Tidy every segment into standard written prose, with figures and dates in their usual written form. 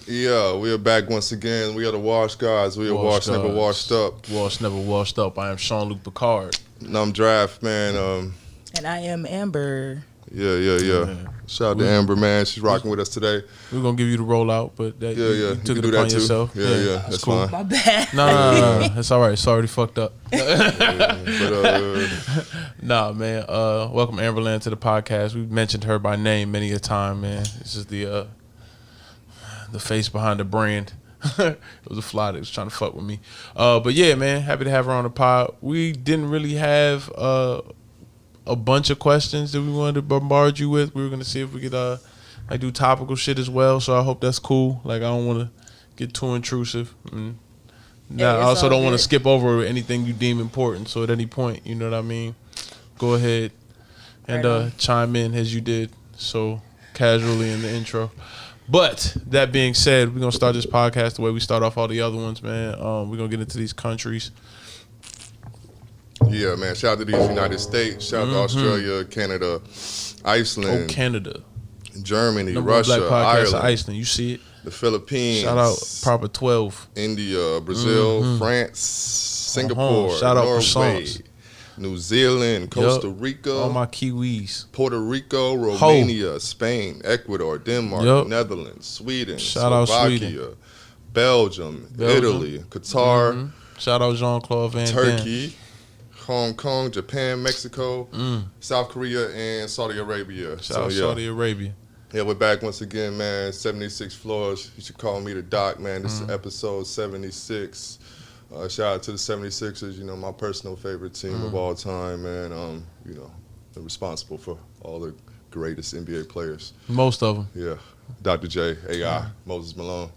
Yeah, we are back once again. We are the Wash Guys. We are Wash Never Washed Up. Wash Never Washed Up. I am Sean-Luc Picard. And I'm Draft, man. And I am Amber. Yeah. Shout out to Amber, man. She's rocking with us today. We're going to give you the rollout, but that, you took it upon yourself. Yeah, that's cool. My bad. No, it's all right. It's already fucked up. Nah, man. Welcome Amberland to the podcast. We've mentioned her by name many a time, man. This is the face behind the brand. It was a fly that was trying to fuck with me. But yeah, man, happy to have her on the pod. We didn't really have a bunch of questions that we wanted to bombard you with. We were gonna see if we could like do topical shit as well. So I hope that's cool. Like I don't want to get too intrusive. And I also don't want to skip over anything you deem important. So at any point, you know what I mean, go ahead and chime in as you did so casually in the intro. But that being said, we're gonna start this podcast the way we start off all the other ones, man. We're gonna get into these countries. Yeah, man. Shout out to these United States. Shout out to Australia, Canada, Iceland. Oh, Canada. Germany, Number Russia, Black Podcast Ireland. of Iceland. You see it? The Philippines. Shout out Proper 12. India, Brazil, France, Singapore, Shout out Norway, croissants. New Zealand, Costa Rica. All my Kiwis. Puerto Rico, Romania, Spain, Ecuador, Denmark, Netherlands, Sweden, Shout out Slovakia, Sweden. Belgium, Italy, Qatar, Shout out Jean-Claude Van Damme. Turkey, Hong Kong, Japan, Mexico, South Korea, and Saudi Arabia. Shout out Saudi Arabia. Yeah, we're back once again, man. 76 floors. You should call me the doc, man. This is episode 76. Shout out to the 76ers, you know, my personal favorite team of all time, man. You know, they're responsible for all the greatest NBA players. Most of them. Yeah. Dr. J, AI, Moses Malone,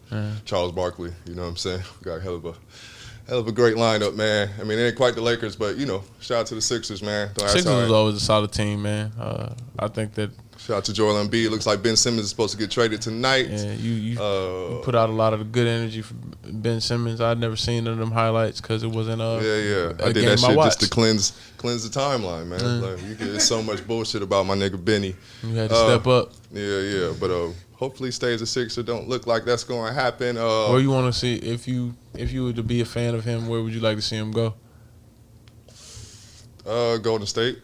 Charles Barkley, you know what I'm saying? We got a hell of a great lineup, man. I mean, it ain't quite the Lakers, but, you know, shout out to the Sixers, man. Sixers was always a solid team, man. I think that. Shout out to Joel Embiid. Looks like Ben Simmons is supposed to get traded tonight. Yeah, you put out a lot of the good energy for Ben Simmons. I'd never seen none of them highlights because it wasn't I did that shit watch. just to cleanse the timeline, man. Like, there's so much bullshit about my nigga Benny. You had to step up. Yeah. But hopefully he stays a Sixer. Don't look like that's going to happen. Where you want to see, if you were to be a fan of him, where would you like to see him go? Golden State.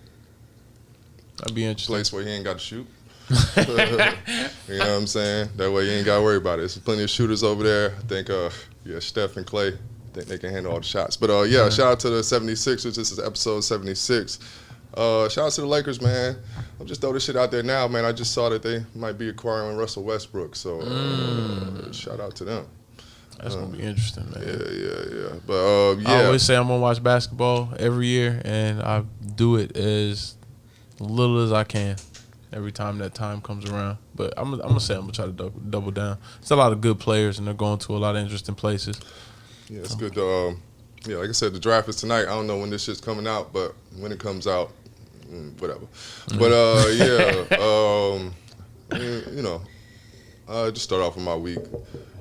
That'd be interesting. Place where he ain't got to shoot. You know what I'm saying? That way you ain't got to worry about it. There's plenty of shooters over there. I think, Steph and Clay, I think they can handle all the shots. But, shout out to the 76ers. This is episode 76. Shout out to the Lakers, man. I'm just throw this shit out there now, man. I just saw that they might be acquiring Russell Westbrook. So, shout out to them. That's going to be interesting, man. Yeah. But, I always say I'm going to watch basketball every year, and I do it as little as I can every time that time comes around. But I'm gonna say I'm gonna try to double down. It's a lot of good players, and they're going to a lot of interesting places. Yeah, it's good to, like I said, the draft is tonight. I don't know when this shit's coming out, but when it comes out, whatever. But, you know, just start off with my week.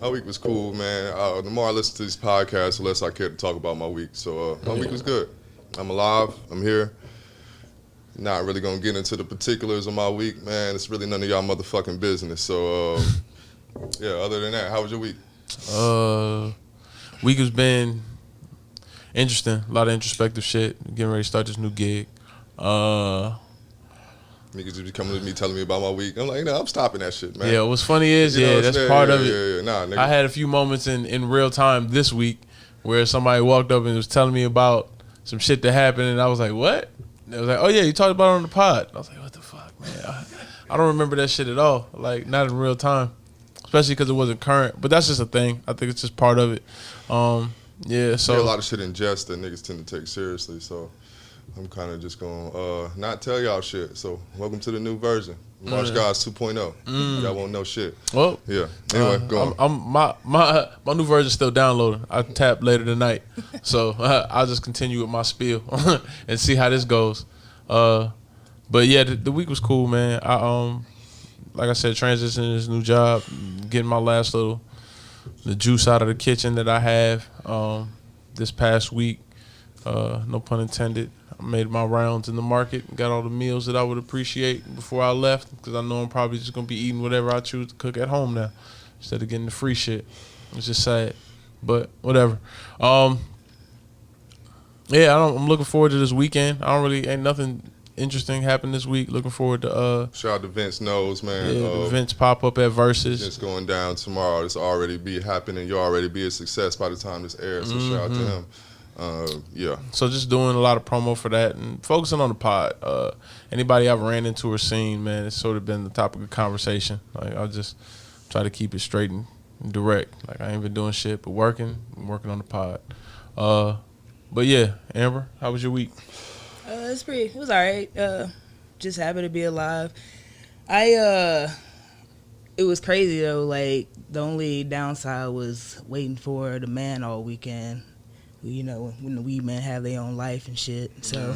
My week was cool, man. The more I listen to these podcasts, the less I care to talk about my week. So my week was good. I'm alive. I'm here. Not really gonna get into the particulars of my week, man. It's really none of y'all motherfucking business. So, other than that, how was your week? Week has been interesting. A lot of introspective shit. Getting ready to start this new gig. Niggas just be coming to me telling me about my week. I'm like, I'm stopping that shit, man. Yeah, what's funny is, that's part of it. Yeah. Nah, nigga. I had a few moments in real time this week where somebody walked up and was telling me about some shit that happened, and I was like, what? It was like, oh yeah, you talked about it on the pod. I was like, what the fuck, man? I don't remember that shit at all. Like, not in real time, especially because it wasn't current. But that's just a thing. I think it's just part of it. So a lot of shit in jest that niggas tend to take seriously. So I'm kind of just gonna not tell y'all shit. So welcome to the new version. Wash Guys 2.0. Y'all won't know shit. Well, yeah. Anyway, go on. My new version's still downloading. I tap later tonight, so I'll just continue with my spiel and see how this goes. But yeah, the week was cool, man. Like I said, transitioning to this new job, getting my last little the juice out of the kitchen that I have this past week. No pun intended. I made my rounds in the market, got all the meals that I would appreciate before I left, because I know I'm probably just going to be eating whatever I choose to cook at home now. instead of getting the free shit. It's just sad, but whatever. Yeah, I'm looking forward to this weekend. Ain't nothing interesting happened this week. Looking forward to shout out to Vince Knows, man. Yeah, the Vince pop up at Versus. It's going down tomorrow. It's already be happening. You'll already be a success by the time this airs. So shout out to him. Yeah. So just doing a lot of promo for that and focusing on the pod. Anybody I've ran into or seen, man, it's sort of been the topic of conversation. Like I'll just try to keep it straight and direct. Like I ain't been doing shit, but I'm working on the pod. But yeah, Amber, how was your week? It was all right. Just happy to be alive. It was crazy though. Like the only downside was waiting for the man all weekend. You know, when the weed men have their own life and shit. So,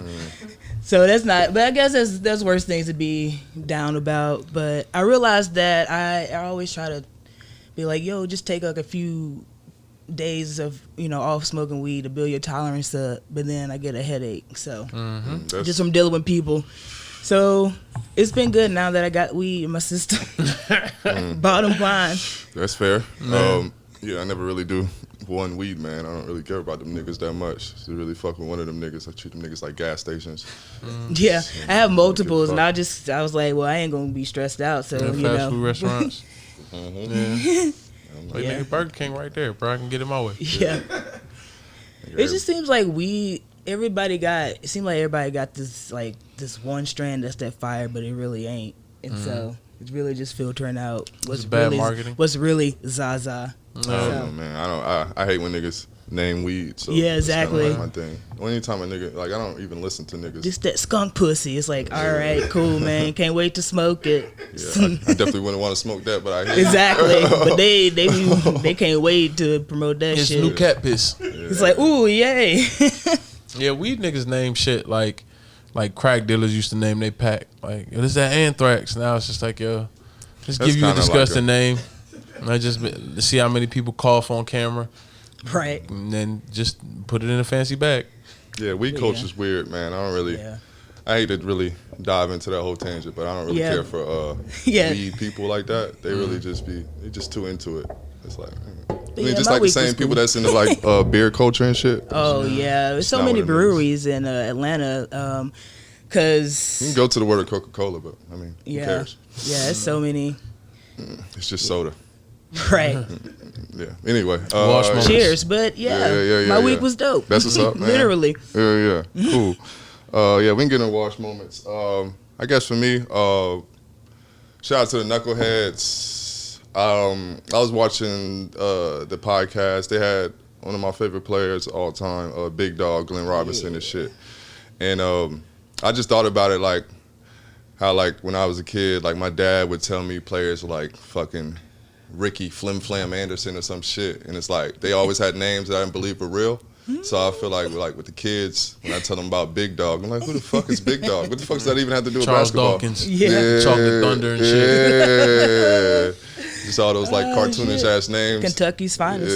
so that's not. But I guess that's worse things to be down about. But I realized that I always try to be like, yo, just take like a few days of off smoking weed to build your tolerance up, but then I get a headache, so just from dealing with people. So it's been good now that I got weed in my system. Bottom line, that's fair. Yeah, I never really do one weed, man. I don't really care about them niggas that much to really fuck with one of them niggas. I treat them niggas like gas stations. Yeah, so, I have multiples, and I was like, well, I ain't gonna be stressed out, so fast food restaurants. Yeah. Like nigga, Burger King right there, bro. I can get it my way. Yeah. It just seems like everybody got this one strand that's that fire, but it really ain't. And so it's really just filtering out what's really Zaza. Oh man, I hate when niggas name weed. So yeah, exactly. Like my thing. Anytime a nigga, like I don't even listen to niggas. Just that skunk pussy. It's like, all right, cool, man. Can't wait to smoke it. Yeah, I definitely wouldn't want to smoke that, but I hear exactly. But they can't wait to promote that it's shit. New cat piss. Yeah. It's like, ooh, yay. Yeah, weed niggas name shit like crack dealers used to name they pack. Like, yo, this is that anthrax. Now it's just like, yo, just That's give you a disgusting like name. And I just see how many people cough on camera. Right. And then just put it in a fancy bag. Yeah, weed culture's weird, man. I don't really. Yeah. I hate to really dive into that whole tangent, but I don't really care for weed people like that. They really they just too into it. It's like, just like the same people that's into like beer culture and shit. Oh yeah, there's so many breweries in Atlanta. Cause you can go to the word of Coca-Cola, but I mean, who cares? Yeah, it's so many. It's just soda. Right. Yeah. Anyway. Cheers. But my week was dope. That's what's up, man. Literally. Yeah. Cool. Yeah, we can get into wash moments. I guess for me, shout out to the Knuckleheads. I was watching the podcast. They had one of my favorite players of all time, Big Dog, Glenn Robinson and shit. And I just thought about it like how like when I was a kid, like my dad would tell me players like fucking Ricky Flim Flam Anderson or some shit, and it's like they always had names that I didn't believe were real. So I feel like with the kids, when I tell them about Big Dog, I'm like, who the fuck is Big Dog? What the fuck does that even have to do with Charles basketball? Dawkins, Chocolate Thunder and shit. Yeah, just all those like cartoonish ass names. Kentucky's finest.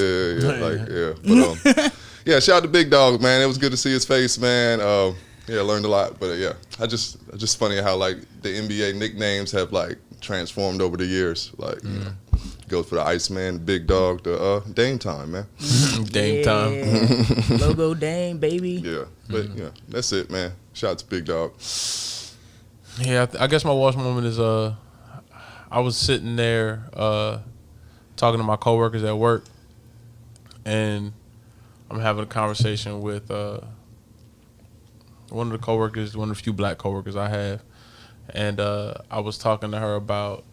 But yeah, shout out to Big Dog, man. It was good to see his face, man. Yeah, learned a lot, but yeah, just funny how like the NBA nicknames have like transformed over the years. Like, you know, goes for the Iceman, Big Dog, the Dame Time, man. Dame Time. Logo Dame, baby. Yeah, but yeah, that's it, man. Shout out to Big Dog. Yeah, I guess my wash moment is I was sitting there talking to my coworkers at work, and I'm having a conversation with one of the coworkers, one of the few black coworkers I have, and I was talking to her about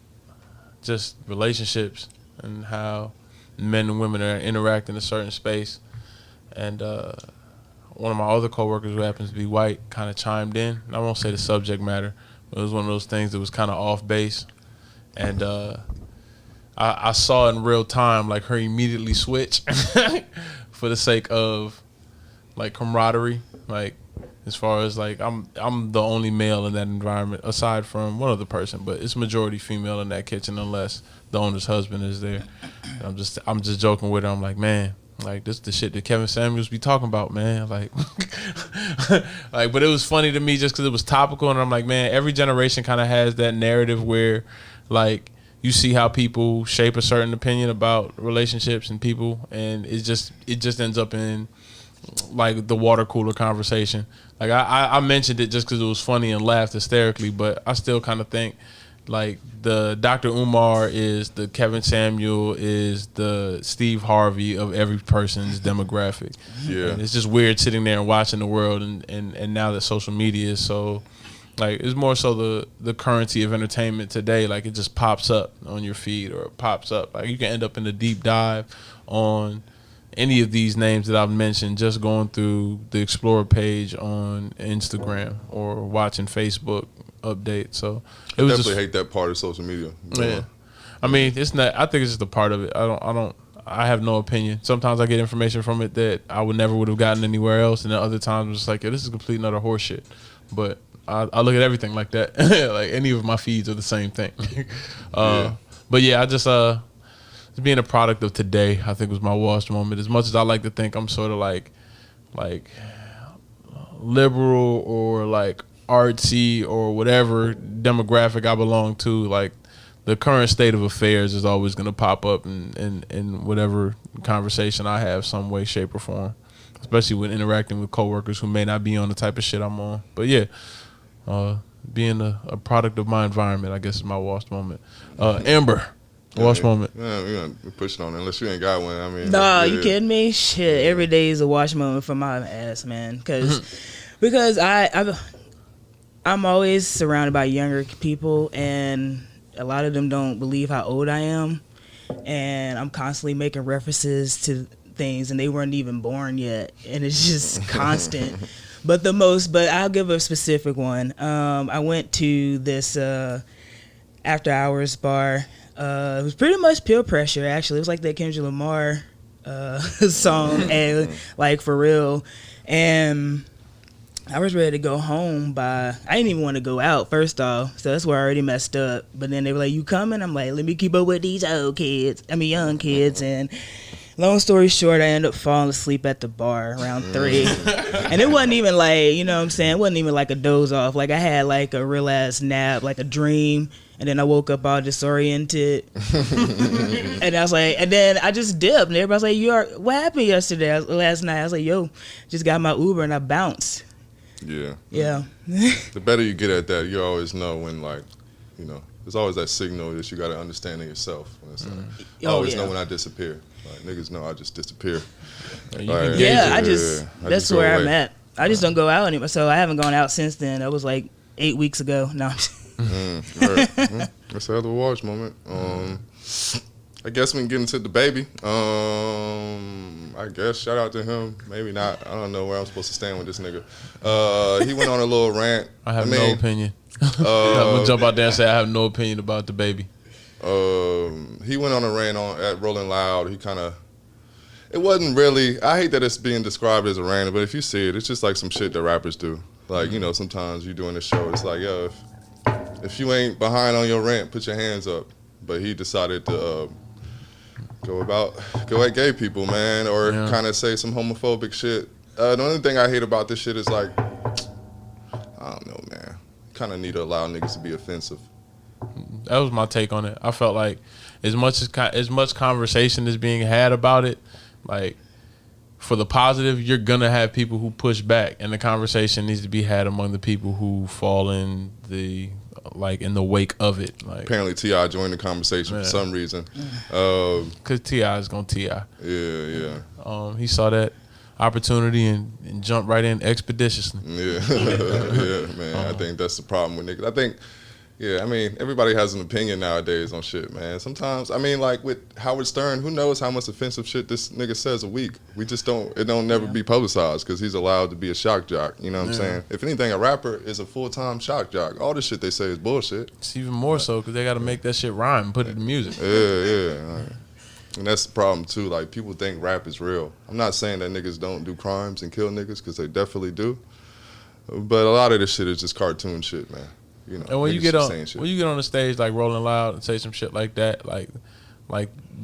just relationships and how men and women are interacting in a certain space. And one of my other coworkers, who happens to be white, kind of chimed in. I won't say the subject matter, but it was one of those things that was kind of off base. And I saw in real time, like, her immediately switch for the sake of, like, camaraderie. Like, as far as, like, I'm the only male in that environment, aside from one other person, but it's majority female in that kitchen unless the owner's husband is there. And I'm just joking with her. I'm like, man, like, this is the shit that Kevin Samuels be talking about, man. Like, like, but it was funny to me just because it was topical, and I'm like, man, every generation kind of has that narrative where, like, you see how people shape a certain opinion about relationships and people, and it just ends up in like the water cooler conversation. Like I mentioned it just because it was funny and laughed hysterically, but I still kind of think like the Dr. Umar is the Kevin Samuel is the Steve Harvey of every person's demographic. Yeah, and it's just weird sitting there and watching the world, and now that social media is so. Like, it's more so the currency of entertainment today. Like, it just pops up on your feed or it pops up. Like, you can end up in a deep dive on any of these names that I've mentioned just going through the Explorer page on Instagram or watching Facebook updates. So, it was definitely hate that part of social media. Yeah. I mean, it's not. I think it's just a part of it. I have no opinion. Sometimes I get information from it that I would have gotten anywhere else. And then other times it's like, yeah, this is complete and utter horseshit. But I look at everything like that. Like any of my feeds are the same thing. But yeah, I just being a product of today, I think was my washed moment. As much as I like to think I'm sort of like liberal or like artsy or whatever demographic I belong to, like the current state of affairs is always going to pop up in whatever conversation I have, some way, shape, or form. Especially when interacting with coworkers who may not be on the type of shit I'm on. But yeah. Being a product of my environment, I guess, is my washed moment. Amber, washed moment. Yeah, we're pushing on it. Unless you ain't got one. I mean, nah, you kidding me? Shit, every day is a wash moment for my ass, man. Because I'm always surrounded by younger people, and a lot of them don't believe how old I am, and I'm constantly making references to things, and they weren't even born yet, and it's just constant. But I'll give a specific one. I went to this after hours bar. It was pretty much peer pressure, actually. It was like that Kendrick Lamar song, and like for real. And I was ready to go home I didn't even want to go out, first off. So that's where I already messed up. But then they were like, you coming? I'm like, let me keep up with these young kids. And long story short, I ended up falling asleep at the bar around 3. And it wasn't even like, you know what I'm saying? It wasn't even like a doze off. Like I had like a real ass nap, like a dream. And then I woke up all disoriented. And I was like, and then I just dipped. And everybody's like, what happened last night? I was like, yo, just got my Uber and I bounced. Yeah. Yeah. The better you get at that, you always know when, like, you know, there's always that signal that you got to understand in yourself. When it's like, I always know when I disappear. Like, niggas know I just disappear. That's where I'm at. I just don't go out anymore. So I haven't gone out since then. That was like 8 weeks ago. No. Right. That's a hell of a watch moment. I guess we can get into the baby. I guess shout out to him. Maybe not. I don't know where I'm supposed to stand with this nigga. He went on a little rant. I have no opinion. I'm gonna jump out there and say I have no opinion about the baby. He went on a rant at Rolling Loud. He kind of. It wasn't really. I hate that it's being described as a rant, but if you see it, it's just like some shit that rappers do. Like, you know, sometimes you doing a show, it's like, yo, if you ain't behind on your rant, put your hands up. But he decided to go at gay people, man, or kind of say some homophobic shit. The only thing I hate about this shit is like, I don't know, man. Kind of need to allow niggas to be offensive. That was my take on it. I felt like as much conversation is being had about it, like for the positive, you're gonna have people who push back, and the conversation needs to be had among the people who fall in the wake of it. Like, apparently T.I. joined the conversation for some reason. Cause T.I. is gonna T.I. Yeah. He saw that opportunity and jumped right in expeditiously. Yeah, yeah, man. I think that's the problem with niggas. I think. Yeah, I mean, everybody has an opinion nowadays on shit, man. Sometimes, I mean, like with Howard Stern, who knows how much offensive shit this nigga says a week? We just don't, it don't never be publicized because he's allowed to be a shock jock, you know what I'm saying? If anything, a rapper is a full-time shock jock. All this shit they say is bullshit. It's even more so because they got to make that shit rhyme and put it in music. Yeah. And that's the problem, too. Like, people think rap is real. I'm not saying that niggas don't do crimes and kill niggas because they definitely do. But a lot of this shit is just cartoon shit, man. You know, and when you get on the stage like Rolling Loud and say some shit like that, like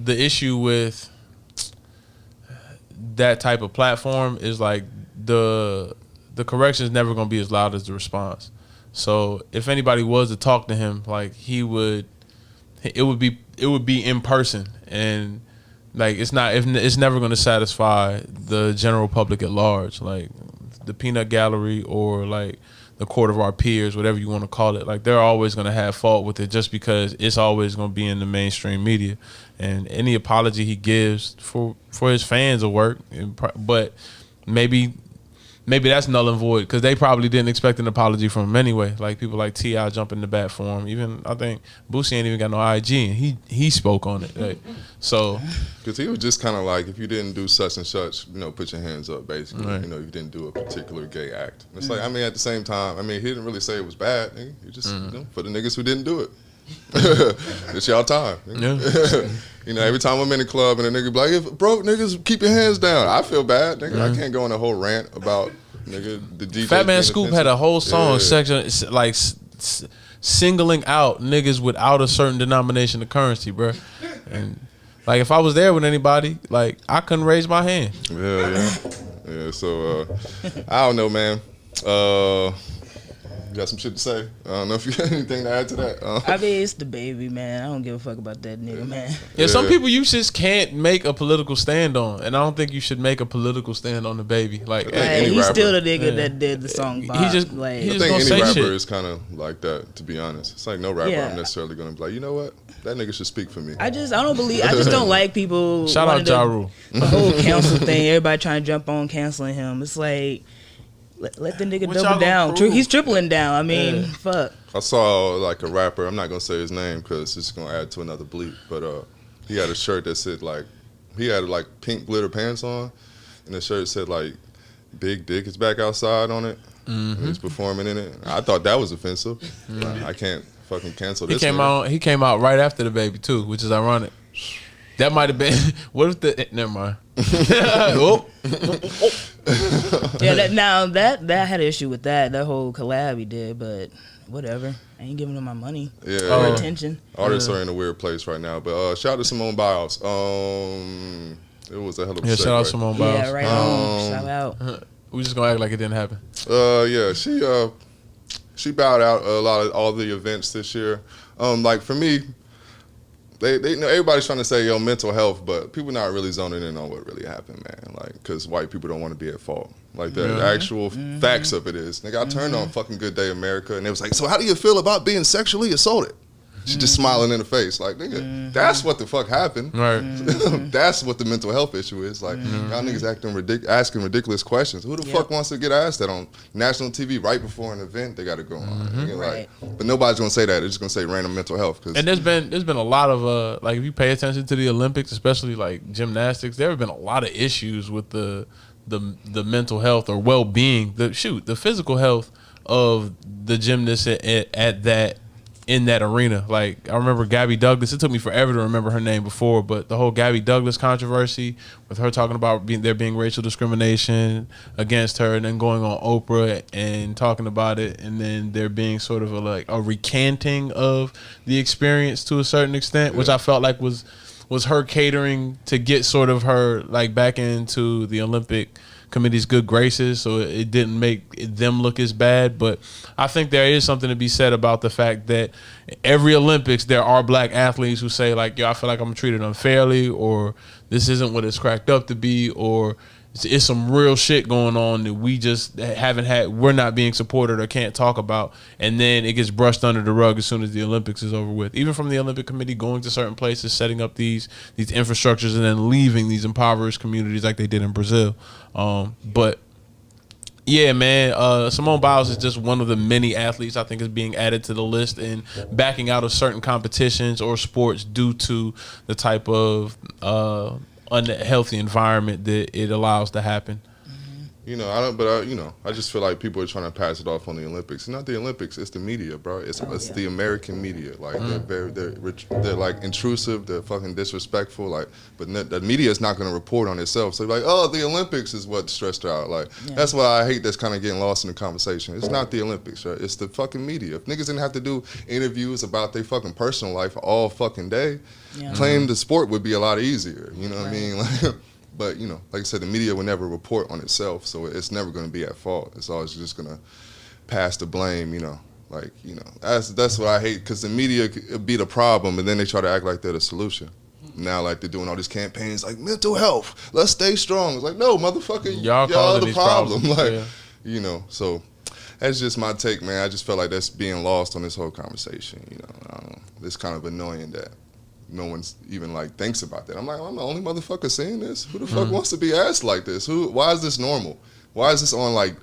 the issue with that type of platform is like the correction is never gonna be as loud as the response. So if anybody was to talk to him, like he would it would be in person, and like it's never going to satisfy the general public at large, like the peanut gallery or like the court of our peers, whatever you want to call it. Like they're always going to have fault with it just because it's always going to be in the mainstream media, and any apology he gives for his fans will work, but maybe that's null and void because they probably didn't expect an apology from him anyway. Like people like T.I. jumping the bat for him. Even I think Boosie ain't even got no IG, and he spoke on it. Like, so because he was just kind of like, if you didn't do such and such, put your hands up, basically. Right. You didn't do a particular gay act. It's like, I mean, at the same time, I mean, he didn't really say it was bad. Nigga. He just for the niggas who didn't do it. It's y'all time. yeah. Every time I'm in the club and a nigga be like, if broke niggas, keep your hands down. I feel bad, nigga. I can't go on a whole rant about nigga the DJ. Fat Man Scoop had a whole song section like singling out niggas without a certain denomination of currency, bro. And like if I was there with anybody, like I couldn't raise my hand. Yeah. So I don't know, man. You got some shit to say? I don't know if you got anything to add to that. I mean, it's the baby, man. I don't give a fuck about that nigga, man. Yeah, some people you just can't make a political stand on, and I don't think you should make a political stand on the baby. Like, he's still the nigga that did the song. Bob. I think any rapper is kind of like that, to be honest. It's like no rapper I'm necessarily gonna be like, you know what? That nigga should speak for me. I just don't like people. Shout out Ja Rule. The whole cancel thing. Everybody trying to jump on canceling him. It's like, let the nigga double down. He's tripling down. I mean, fuck. I saw like a rapper. I'm not gonna say his name because it's gonna add to another bleep. But he had a shirt that said like, he had like pink glitter pants on, and the shirt said like, "Big Dick is back outside" on it. And he's performing in it. I thought that was offensive. I can't fucking cancel this. He came out right after the baby too, which is ironic. That might have been. What if the? Never mind. Yeah, that had an issue with that whole collab he did, but whatever. I ain't giving him my money. Yeah, or attention. Artists are in a weird place right now, but shout out to Simone Byles. It was a hell of a shout out Simone Byles. Yeah, right on. Shout out. We just gonna act like it didn't happen. Yeah, she bowed out all the events this year. Like for me. They everybody's trying to say mental health, but people not really zoning in on what really happened, man. Like, because white people don't want to be at fault. Like the actual facts of it is, nigga, I turned on fucking Good Day America, and it was like, so how do you feel about being sexually assaulted? She's just smiling in the face, like, nigga, that's what the fuck happened. Right. That's what the mental health issue is. Like, y'all niggas asking ridiculous questions. Who the fuck wants to get asked that on national TV right before an event they got to go on? But nobody's gonna say that. They're just gonna say random mental health. And there's been a lot of like if you pay attention to the Olympics, especially like gymnastics, there have been a lot of issues with the mental health or well-being, the physical health of the gymnasts in that arena. Like I remember Gabby Douglas. It took me forever to remember her name before, but the whole Gabby Douglas controversy with her talking about there being racial discrimination against her, and then going on Oprah and talking about it, and then there being sort of a recanting of the experience to a certain extent, which I felt like was her catering to get sort of her like back into the Olympic committee's good graces, so it didn't make them look as bad. But I think there is something to be said about the fact that every Olympics there are black athletes who say like, yo, I feel like I'm treated unfairly, or this isn't what it's cracked up to be, or it's some real shit going on that we just we're not being supported or can't talk about, and then it gets brushed under the rug as soon as the Olympics is over with. Even from the Olympic Committee going to certain places, setting up these infrastructures, and then leaving these impoverished communities like they did in Brazil. But yeah, man, Simone Biles is just one of the many athletes I think is being added to the list and backing out of certain competitions or sports due to the type of unhealthy environment that it allows to happen. I just feel like people are trying to pass it off on the Olympics. It's not the Olympics, it's the media, bro. It's the American media. Like they're like intrusive, they're fucking disrespectful. Like, but the media is not going to report on itself. So like, oh, the Olympics is what stressed her out. Like that's why I hate that's kind of getting lost in the conversation. It's not the Olympics, right? It's the fucking media. If niggas didn't have to do interviews about their fucking personal life all fucking day, playing the sport would be a lot easier. You know what I mean? Like. But, like I said, the media will never report on itself, so it's never going to be at fault. It's always just going to pass the blame, Like, that's what I hate, because the media could be the problem, and then they try to act like they're the solution. Now, like, they're doing all these campaigns like mental health, let's stay strong. It's like, no, motherfucker, y'all the problem. Like, so that's just my take, man. I just felt like that's being lost on this whole conversation. It's kind of annoying that no one's even like thinks about that. I'm like, I'm the only motherfucker saying this. Who the fuck wants to be asked like this? Why is this normal? Why is this on like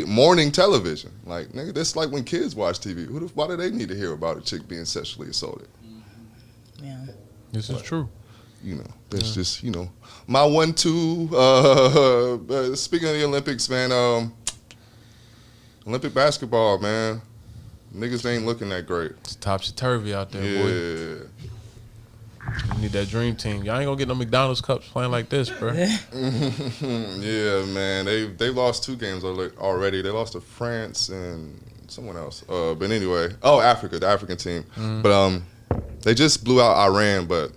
morning television? Like, nigga, that's like when kids watch TV. Why do they need to hear about a chick being sexually assaulted? Yeah, this is true. That's just my 1-2. Speaking of the Olympics, man, Olympic basketball, man. Niggas ain't looking that great. It's topsy-turvy out there, boy. You need that dream team. Y'all ain't gonna get no McDonald's cups playing like this, bro. Yeah, man. They lost 2 games already. They lost to France and someone else. But anyway, Africa, the African team. But they just blew out Iran, but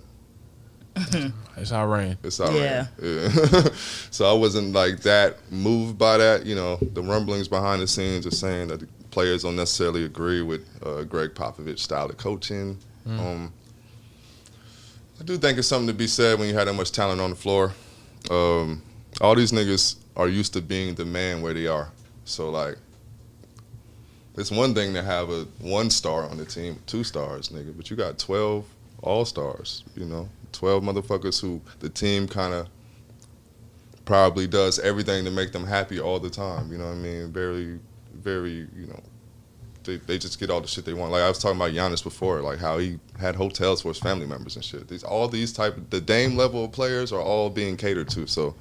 it's Iran. It's Iran. Yeah. So I wasn't like that moved by that. The rumblings behind the scenes are saying that the players don't necessarily agree with Greg Popovich's style of coaching. I do think it's something to be said when you have that much talent on the floor. All these niggas are used to being the man where they are. So, like, it's one thing to have a 1 star on the team, 2 stars, nigga, but you got 12 all-stars, 12 motherfuckers who the team kind of probably does everything to make them happy all the time. You know what I mean? Very, very, they just get all the shit they want. Like I was talking about Giannis before, like how he had hotels for his family members and shit. The Dame level of players are all being catered to. So,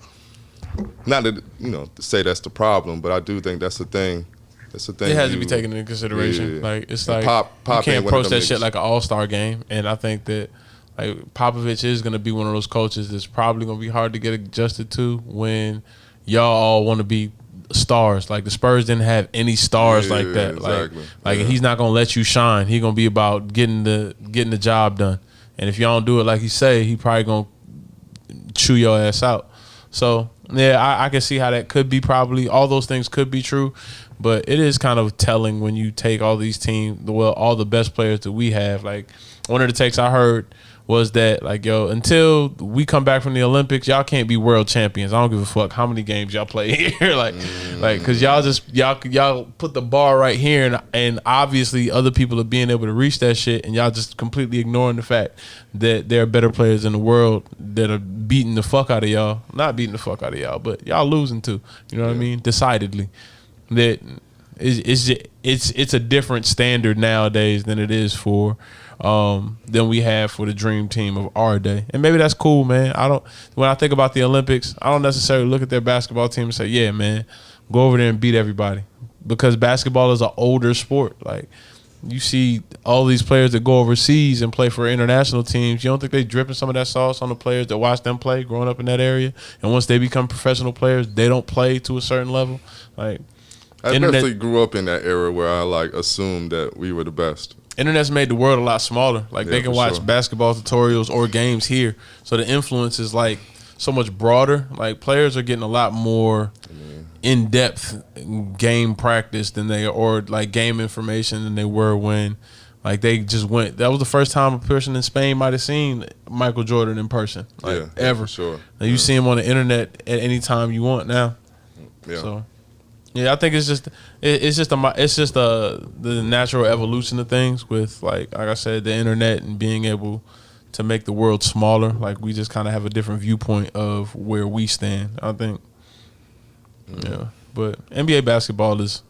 not to to say that's the problem, but I do think that's the thing. That's the thing. It has to be taken into consideration. Yeah. Like it's And like Pop you can't ain't one of approach them that shit niggas. like an all-star game, and I think that like Popovich is going to be one of those coaches that's probably going to be hard to get adjusted to when y'all all want to be stars. Like the Spurs didn't have any stars like that. Exactly. Like he's not gonna let you shine. He gonna be about getting the job done. And if y'all don't do it like he say, he probably gonna chew your ass out. So yeah, I can see how that could be probably all those things could be true, but it is kind of telling when you take all these teams, all the best players that we have. Like one of the takes I heard was that like, yo, until we come back from the Olympics, y'all can't be world champions. I don't give a fuck how many games y'all play here. like cause y'all put the bar right here, and obviously other people are being able to reach that shit, and y'all just completely ignoring the fact that there are better players in the world that are beating the fuck out of y'all. Not beating the fuck out of y'all, but y'all losing too. You know what I mean? Decidedly. That it's a different standard nowadays than it is for than we have for the dream team of our day. And maybe that's cool, man. When I think about the Olympics, I don't necessarily look at their basketball team and say, yeah, man, go over there and beat everybody. Because basketball is an older sport. Like, you see all these players that go overseas and play for international teams. You don't think they dripping some of that sauce on the players that watch them play growing up in that area? And once they become professional players, they don't play to a certain level? Like, I definitely grew up in that era where I like assumed that we were the best. Internet's made the world a lot smaller. Like they can watch sure. basketball tutorials or games here, so the influence is like so much broader. Like players are getting a lot more in-depth game practice than they or like game information than they were when like they just went. That was the first time a person in Spain might have seen Michael Jordan in person, like ever. For sure. Now you see him on the internet at any time you want now. Yeah. So. Yeah, I think it's just the natural evolution of things with like I said, the internet and being able to make the world smaller. Like we just kind of have a different viewpoint of where we stand, I think. Yeah, but NBA basketball is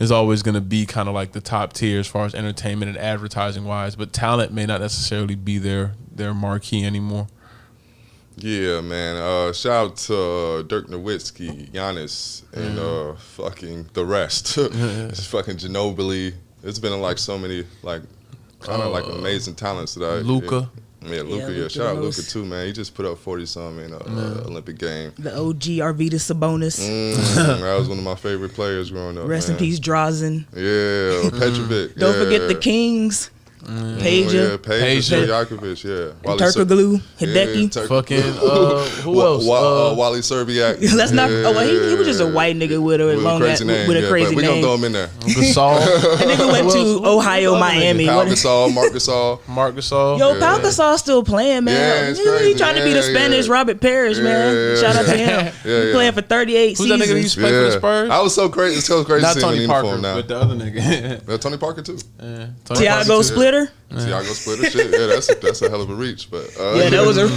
always going to be kind of like the top tier as far as entertainment and advertising wise. But talent may not necessarily be their marquee anymore. Yeah, man. Shout out to Dirk Nowitzki, Giannis, and fucking the rest. It's fucking Ginobili. It's been like so many like kind of like amazing talents that I Luka. Yeah, Luka. Yeah, shout out Luka too, man. He just put up 40-something in Olympic game. The OG Arvydas Sabonis. That was one of my favorite players growing up. Rest in peace, Drazen. Yeah, Petrovic. Don't forget the Kings. Peja. Peja Stojakovic, yeah. Turkoglu, Hideki. Fucking who else? Wally Serbiak. Let's not. Oh, well, he was just a white nigga with a crazy name. With a crazy we name. Gonna throw him in there. Gasol. That nigga went to Ohio, Miami. Mark Gasol. Marc Gasol. Yo, Pau Gasol still playing, man. Yeah, it's He crazy. trying to be the Spanish Robert Parrish, man. Shout out to him. He playing for 38 Who's that nigga that seasons. used to play for the Spurs? I was so crazy. It's so crazy Not seeing Tony the Parker, uniform now. but the other nigga. Tony Parker too. Tiago Splitter. Tiago Splitter, shit. Yeah, that's a hell of a reach, but Yeah, that was a.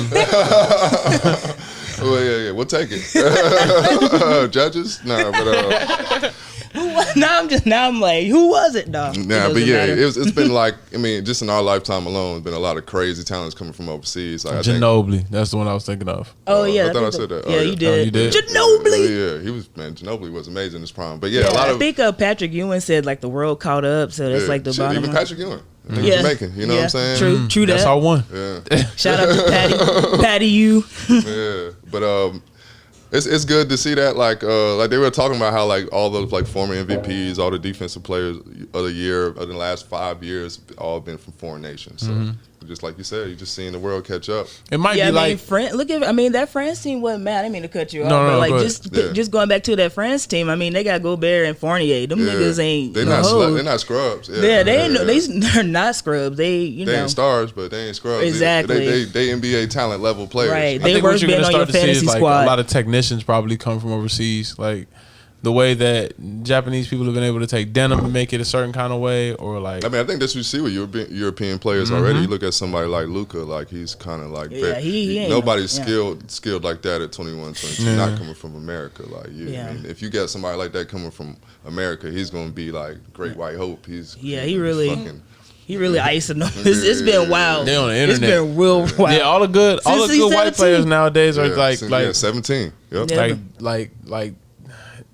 well, yeah, we'll take it. Judges, but Now I'm like, who was it, dog? nah, but yeah, it's been like, I mean, just in our lifetime alone, there's been a lot of crazy talents coming from overseas. Like, Ginobili, that's the one I was thinking of. Oh yeah, I thought I said that. Yeah, you did. Oh, you did? Ginobili. Yeah, he was, man. Ginobili was amazing in his prime, but yeah, a lot I of think Patrick Ewing said like the world caught up, so that's like the shit, bottom. even Patrick Ewing, Yeah. Jamaican, you know what I'm saying? True that. That's our one. Yeah, Shout out to Patty U. yeah, but it's good to see that like they were talking about how like all those like former MVPs, all the defensive players of the year of the last 5 years, all been from foreign nations. So just like you said, you're just seeing the world catch up. It might be like that France team wasn't mad. I didn't mean to cut you off, No, but like go just going back to that France team. I mean, they got Gobert and Fournier. Them niggas ain't they're not scrubs. Yeah, they're not scrubs. They ain't stars, but they ain't scrubs. Exactly. They NBA talent level players. Right. I They think were what you're been gonna on your start to see fantasy is like squad. a lot of technicians probably come from overseas, like the way that Japanese people have been able to take denim and make it a certain kind of way, or like. I mean, I think that's what you see with European players already. You look at somebody like Luka, like he's kind of like he ain't nobody's skilled like that at 21, 22, not coming from America. Like I mean, if you got somebody like that coming from America, he's gonna be like Great White Hope. He really icing them. It's been wild. They on the internet. It's been real wild. Yeah, all the good white 17. players nowadays are like 17. Yep. Yeah. like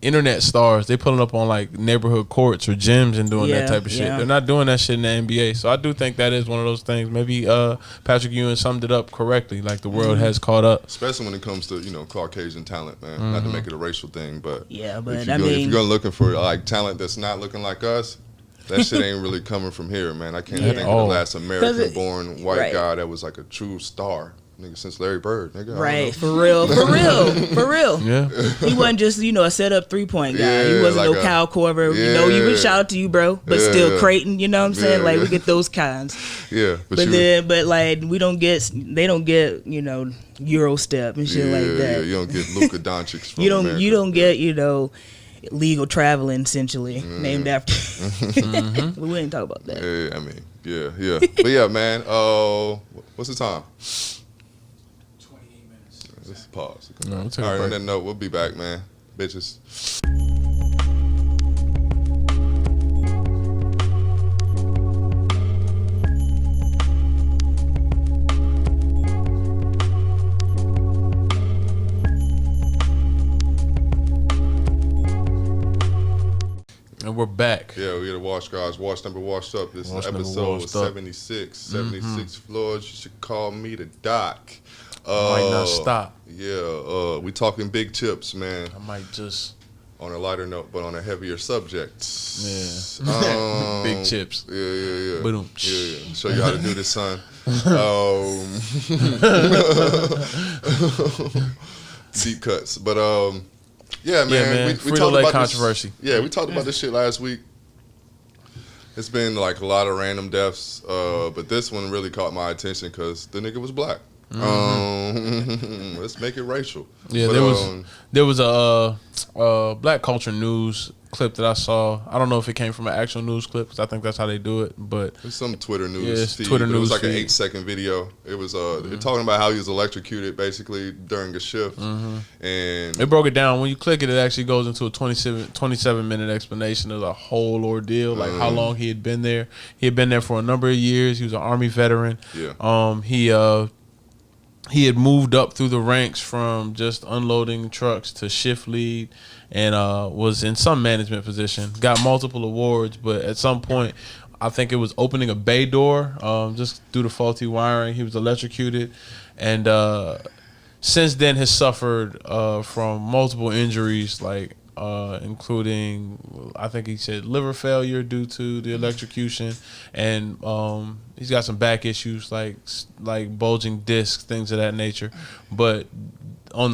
internet stars. They pulling up on like neighborhood courts or gyms and doing that type of shit. Yeah. They're not doing that shit in the NBA. So I do think that is one of those things. Maybe Patrick Ewing summed it up correctly. Like the world has caught up, especially when it comes to Caucasian talent, man. Not to make it a racial thing, but if you're going looking for like talent that's not looking like us, that shit ain't really coming from here, man. I can't think of the last American-born white guy that was like a true star. Nigga, since Larry Bird, nigga. Right, for real. Yeah. He wasn't just, a set up 3-point guy. Yeah, he wasn't like no Kyle Korver. Yeah. You would shout out to you, bro. But still Creighton, you know what I'm saying? Like we get those kinds. Yeah. But like they don't get, Euro step and shit like that. Yeah, you don't get Luka Doncic from You don't America. get, legal traveling essentially named after. We wouldn't talk about that. Yeah, I mean, yeah. But yeah, man, what's the time? Just pause. No, we'll take a all right, break. on that note, we'll be back, man. Bitches. And we're back. Yeah, we had a wash, guys. Wash number washed up. This Wash number episode washed up. 76. 76 floors. You should call me the doc. Might not stop. Yeah, we talking big chips, man. I might just. On a lighter note, but on a heavier subject. Yeah. Big chips. Yeah. Boom. Yeah. Show you how to do this, son. Deep cuts. But, yeah, man. We Frito talked Lay about controversy. We talked about this shit last week. It's been like a lot of random deaths, but this one really caught my attention because the nigga was black. Let's make it racial. Yeah, but, there was a black culture news clip that I saw. I don't know if it came from an actual news clip because I think that's how they do it. But it's some Twitter news feed. Twitter news. It was like feed. an 8-second video. It was they're talking about how he was electrocuted basically during a shift, and they broke it down. When you click it, it actually goes into a 27-minute explanation of the whole ordeal, like how long he had been there. He had been there for a number of years. He was an Army veteran. Yeah. He had moved up through the ranks from just unloading trucks to shift lead and was in some management position. Got multiple awards, but at some point, I think it was opening a bay door just due to faulty wiring. He was electrocuted and since then has suffered from multiple injuries like including, I think he said, liver failure due to the electrocution, and he's got some back issues like bulging discs, things of that nature. But on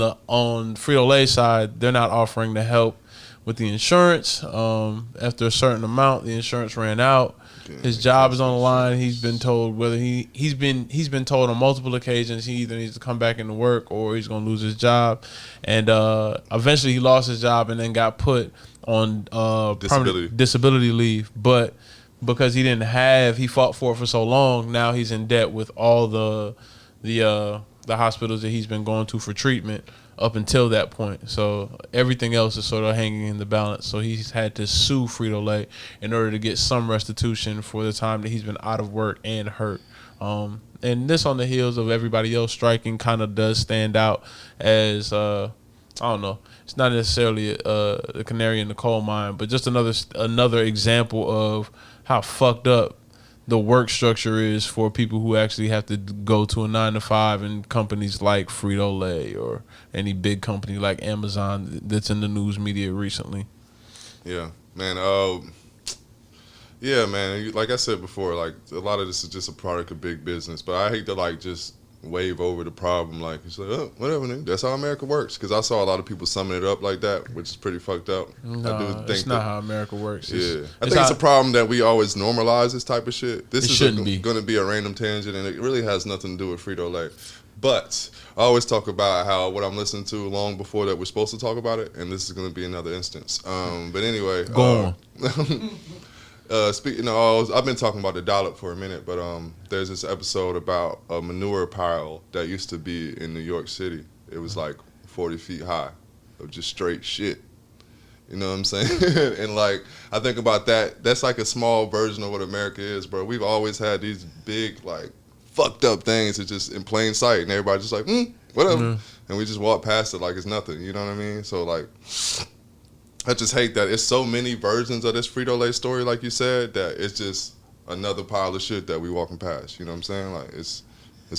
Frito Lay side, they're not offering the help with the insurance. After a certain amount, the insurance ran out. His job is on the line. He's been told whether he's been told on multiple occasions he either needs to come back into work or he's gonna lose his job. And eventually he lost his job and then got put on disability leave. But because he fought for it for so long, now he's in debt with all the hospitals that he's been going to for treatment up until that point. So everything else is sort of hanging in the balance. So he's had to sue Frito Lay in order to get some restitution for the time that he's been out of work and hurt. And this on the heels of everybody else striking kind of does stand out as, I don't know, it's not necessarily a canary in the coal mine, but just another example of how fucked up the work structure is for people who actually have to go to a 9-to-5 in companies like Frito Lay or any big company like Amazon that's in the news media recently. Yeah, man. Yeah, man. Like I said before, like a lot of this is just a product of big business. But I hate to like just wave over the problem. Like it's like, oh, whatever, nigga. That's how America works. Because I saw a lot of people summing it up like that, which is pretty fucked up. No, I do think it's not how America works. I think it's a problem that we always normalize this type of shit. This is going to be a random tangent, and it really has nothing to do with Frito Lay. But I always talk about how what I'm listening to long before that we're supposed to talk about it, and this is going to be another instance. But anyway, go on. Speaking of, I've been talking about the dollop for a minute, but there's this episode about a manure pile that used to be in New York City. It was like 40 feet high of just straight shit. You know what I'm saying? And like, I think about that. That's like a small version of what America is, bro. We've always had these big, like, fucked up things that's just in plain sight, and everybody's just like, whatever. And we just walk past it like it's nothing. You know what I mean? So like, I just hate that it's so many versions of this Frito Lay story, like you said, that it's just another pile of shit that we walking past. You know what I'm saying? Like it's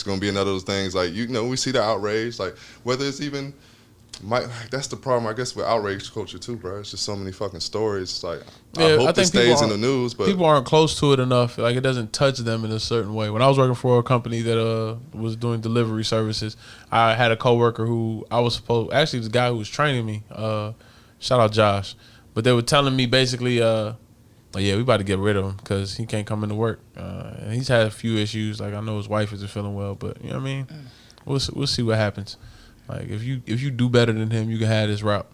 gonna be another of those things. Like we see the outrage, like whether it's even that's the problem, I guess, with outrage culture too, bro. It's just so many fucking stories. It's like I hope it stays in the news, but people aren't close to it enough. Like it doesn't touch them in a certain way. When I was working for a company that was doing delivery services, I had a coworker who actually the guy who was training me. Shout out Josh. But they were telling me basically, yeah, we about to get rid of him because he can't come into work. And he's had a few issues. Like I know his wife isn't feeling well, but you know what I mean? We'll see what happens. Like if you do better than him, you can have this route.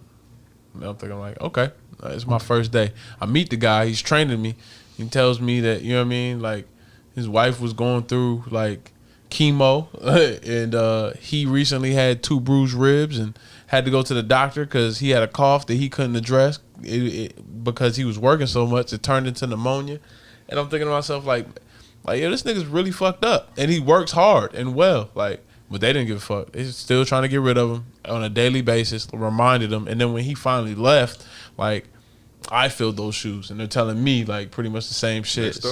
And I'm thinking like, okay, it's my first day. I meet the guy, he's training me. He tells me that, you know what I mean? Like his wife was going through like chemo and he recently had 2 bruised ribs and had to go to the doctor because he had a cough that he couldn't address because he was working so much. It turned into pneumonia. And I'm thinking to myself, like, yeah, this nigga's really fucked up. And he works hard and well. Like, but they didn't give a fuck. They're still trying to get rid of him on a daily basis, reminded him. And then when he finally left, like, I filled those shoes. And they're telling me, like, pretty much the same shit.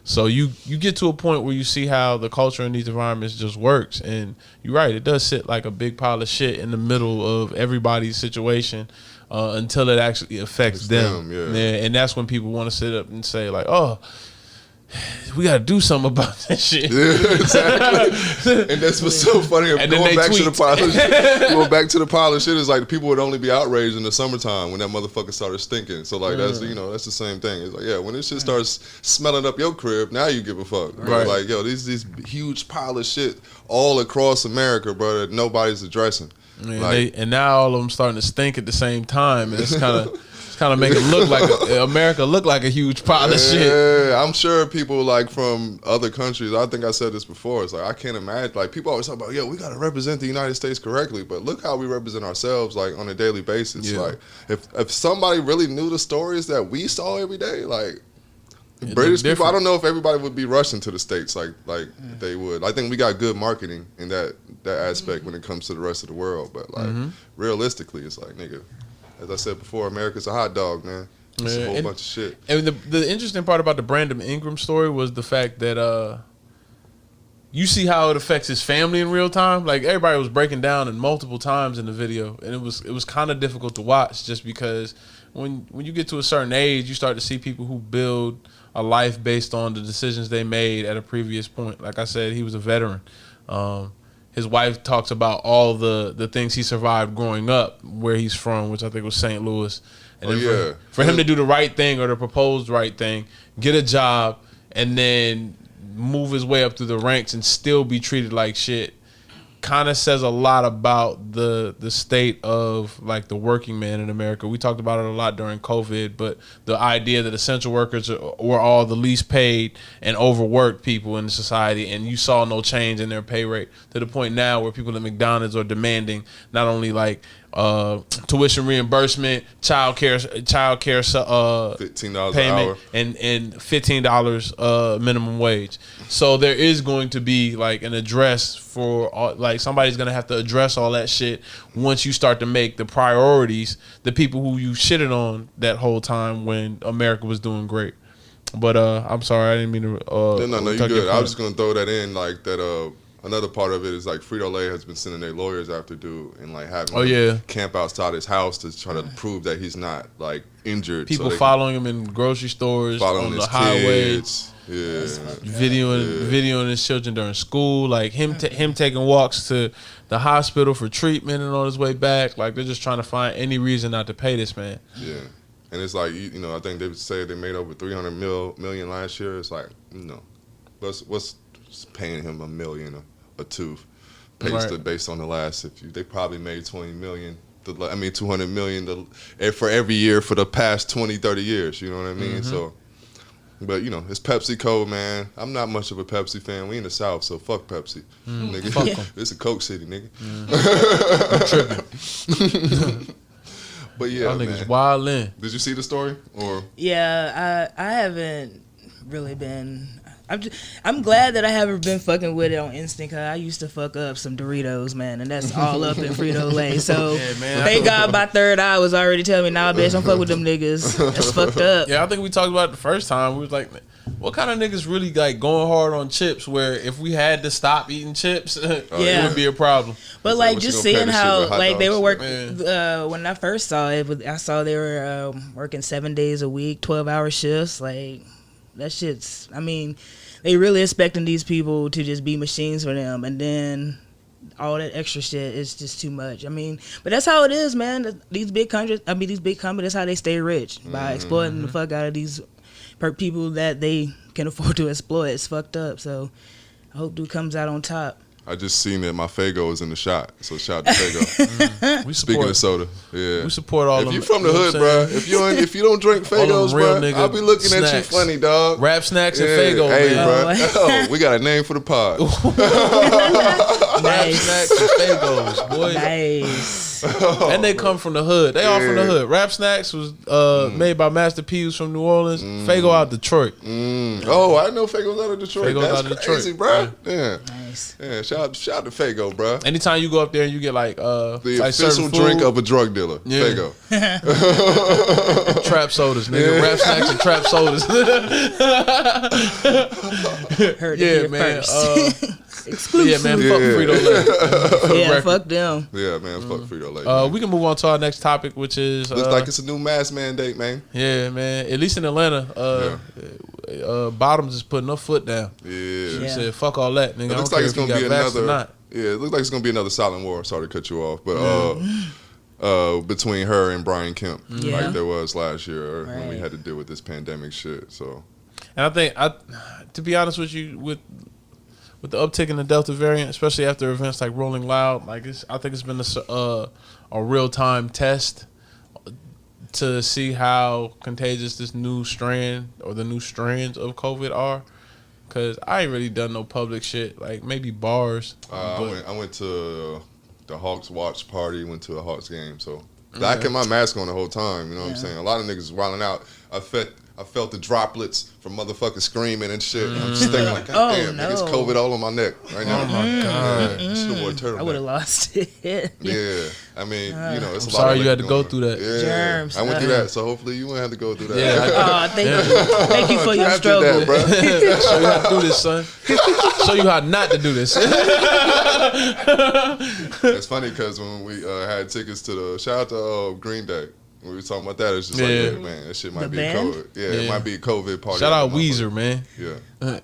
So you get to a point where you see how the culture in these environments just works. And you're right, it does sit like a big pile of shit in the middle of everybody's situation until it actually affects them. Yeah. And that's when people want to sit up and say like, oh, we got to do something about this shit. Yeah, exactly. And that's what's so funny. And going back to the pile of shit is like people would only be outraged in the summertime when that motherfucker started stinking. So like that's the same thing. It's like, yeah, when this shit starts smelling up your crib, now you give a fuck. Right. Like, yo, these huge pile of shit all across America, bro, that nobody's addressing. And now all of them starting to stink at the same time, and it's kind of make it look like America look like a huge pile of shit. Yeah, I'm sure people like from other countries. I think I said this before. It's like I can't imagine. Like people always talk about, yo, we gotta represent the United States correctly, but look how we represent ourselves like on a daily basis. Yeah. Like if somebody really knew the stories that we saw every day, like British people, I don't know if everybody would be rushing to the States like they would. I think we got good marketing in that aspect when it comes to the rest of the world. But like realistically, it's like, nigga, as I said before, America's a hot dog, man. It's a whole bunch of shit. And the interesting part about the Brandon Ingram story was the fact that you see how it affects his family in real time. Like everybody was breaking down in multiple times in the video, and it was kind of difficult to watch just because when you get to a certain age, you start to see people who build a life based on the decisions they made at a previous point. Like I said, he was a veteran. His wife talks about all the things he survived growing up where he's from, which I think was St. Louis. And for him to do the right thing or the proposed right thing, get a job, and then move his way up through the ranks and still be treated like shit, kind of says a lot about the state of like the working man in America. We talked about it a lot during COVID, but the idea that essential workers were all the least paid and overworked people in society, and you saw no change in their pay rate to the point now where people at McDonald's are demanding not only like tuition reimbursement, child care $15 payment, an hour, and $15 minimum wage. So there is going to be like an address for all, like somebody's gonna have to address all that shit once you start to make the priorities the people who you shitted on that whole time when America was doing great. But I'm sorry, I didn't mean to. No, you good. I was just gonna throw that in, like that. Another part of it is like Frito Lay has been sending their lawyers after dude and like having him camp outside his house to try to prove that he's not like injured. People following him in grocery stores, on the highways, videoing his children during school, like him taking walks to the hospital for treatment and on his way back. Like they're just trying to find any reason not to pay this man. Yeah, and it's like you know I think they say they made over $300 million last year. It's like what's paying him $1 million or two based on the last. They probably made $200 million for every year for the past 20, 30 years. You know what I mean? Mm-hmm. So, but you know, it's PepsiCo, man. I'm not much of a Pepsi fan. We in the South, so fuck Pepsi, nigga. Fuck 'em. It's a Coke city, nigga. But yeah, y'all niggas wildin'. Did you see the story or? Yeah, I haven't really been. I'm glad that I haven't been fucking with it on instant, cause I used to fuck up some Doritos, man, and that's all up in Frito Lay. So thank God my third eye was already telling me, nah, bitch, don't fuck with them niggas. That's fucked up. Yeah, I think we talked about it the first time. We was like, what kind of niggas really like going hard on chips? Where if we had to stop eating chips, it would be a problem. But like just seeing how like they were working when I first saw it, I saw they were working 7 days a week, 12-hour shifts. Like that shit's. I mean. They really expecting these people to just be machines for them, and then all that extra shit is just too much. I mean, but that's how it is, man. These big companies, that's how they stay rich, by exploiting the fuck out of these people that they can afford to exploit. It's fucked up. So I hope dude comes out on top. I just seen that my Faygo is in the shot, so shout out to Faygo. We Speaking of soda, yeah, we support all. If you from the hood, bro, if you don't drink Faygos, bro, I'll be looking snacks. At you funny, dog. Rap snacks and Faygo, hey, man. bro. We got a name for the pod. Rap snacks and Faygos, boy. Nice. And they come from the hood. They all from the hood. Rap Snacks was made by Master P, who's from New Orleans. Faygo out of Detroit. Oh, I know Faygo's out of Detroit. Faygo's That's crazy, bro. Yeah. Nice. Yeah, shout out to Faygo, bro. Anytime you go up there and you get like the like official drink of a drug dealer, Faygo. Trap sodas, nigga. Rap Snacks and trap sodas. Yeah, man. Exclusive. Yeah, man. Fuck Frito Lay. Yeah, fuck them. Yeah, man. Fuck Frito Lay. We can move on to our next topic, which is looks like it's a new mask mandate, man. Yeah, man. At least in Atlanta, Bottoms is putting her foot down. Yeah. She said, "Fuck all that, nigga." It looks like it's gonna be another. Yeah, it looks like it's gonna be another silent war. Sorry to cut you off, but between her and Brian Kemp, like there was last year when we had to deal with this pandemic shit. So, and I think to be honest with you, with the uptick in the Delta variant, especially after events like Rolling Loud, like I think it's been a real time test to see how contagious this new strand or the new strands of COVID are. Cause I ain't really done no public shit, like maybe bars. I went to the Hawks watch party, went to a Hawks game, so I kept my mask on the whole time. You know what I'm saying? A lot of niggas wilding out. I I felt the droplets from motherfucking screaming and shit. And I'm just thinking like, God damn, no. niggas COVID all on my neck right now. Oh my God. I would have lost it. Yeah, I mean, you know, it's I'm a lot sorry of you had to go going on. through that. Yeah, Germs. I went through that, so hopefully you won't have to go through that. Yeah, Thank you for your I did struggle. that, bro. show you how to do this, son. Show you how not to do this. It's funny because when we had tickets to the shout out to Green Day, when we were talking about that, it's just like, yeah, man, that shit might be band? COVID. Yeah, it might be a COVID party. Shout out Weezer, man. Yeah.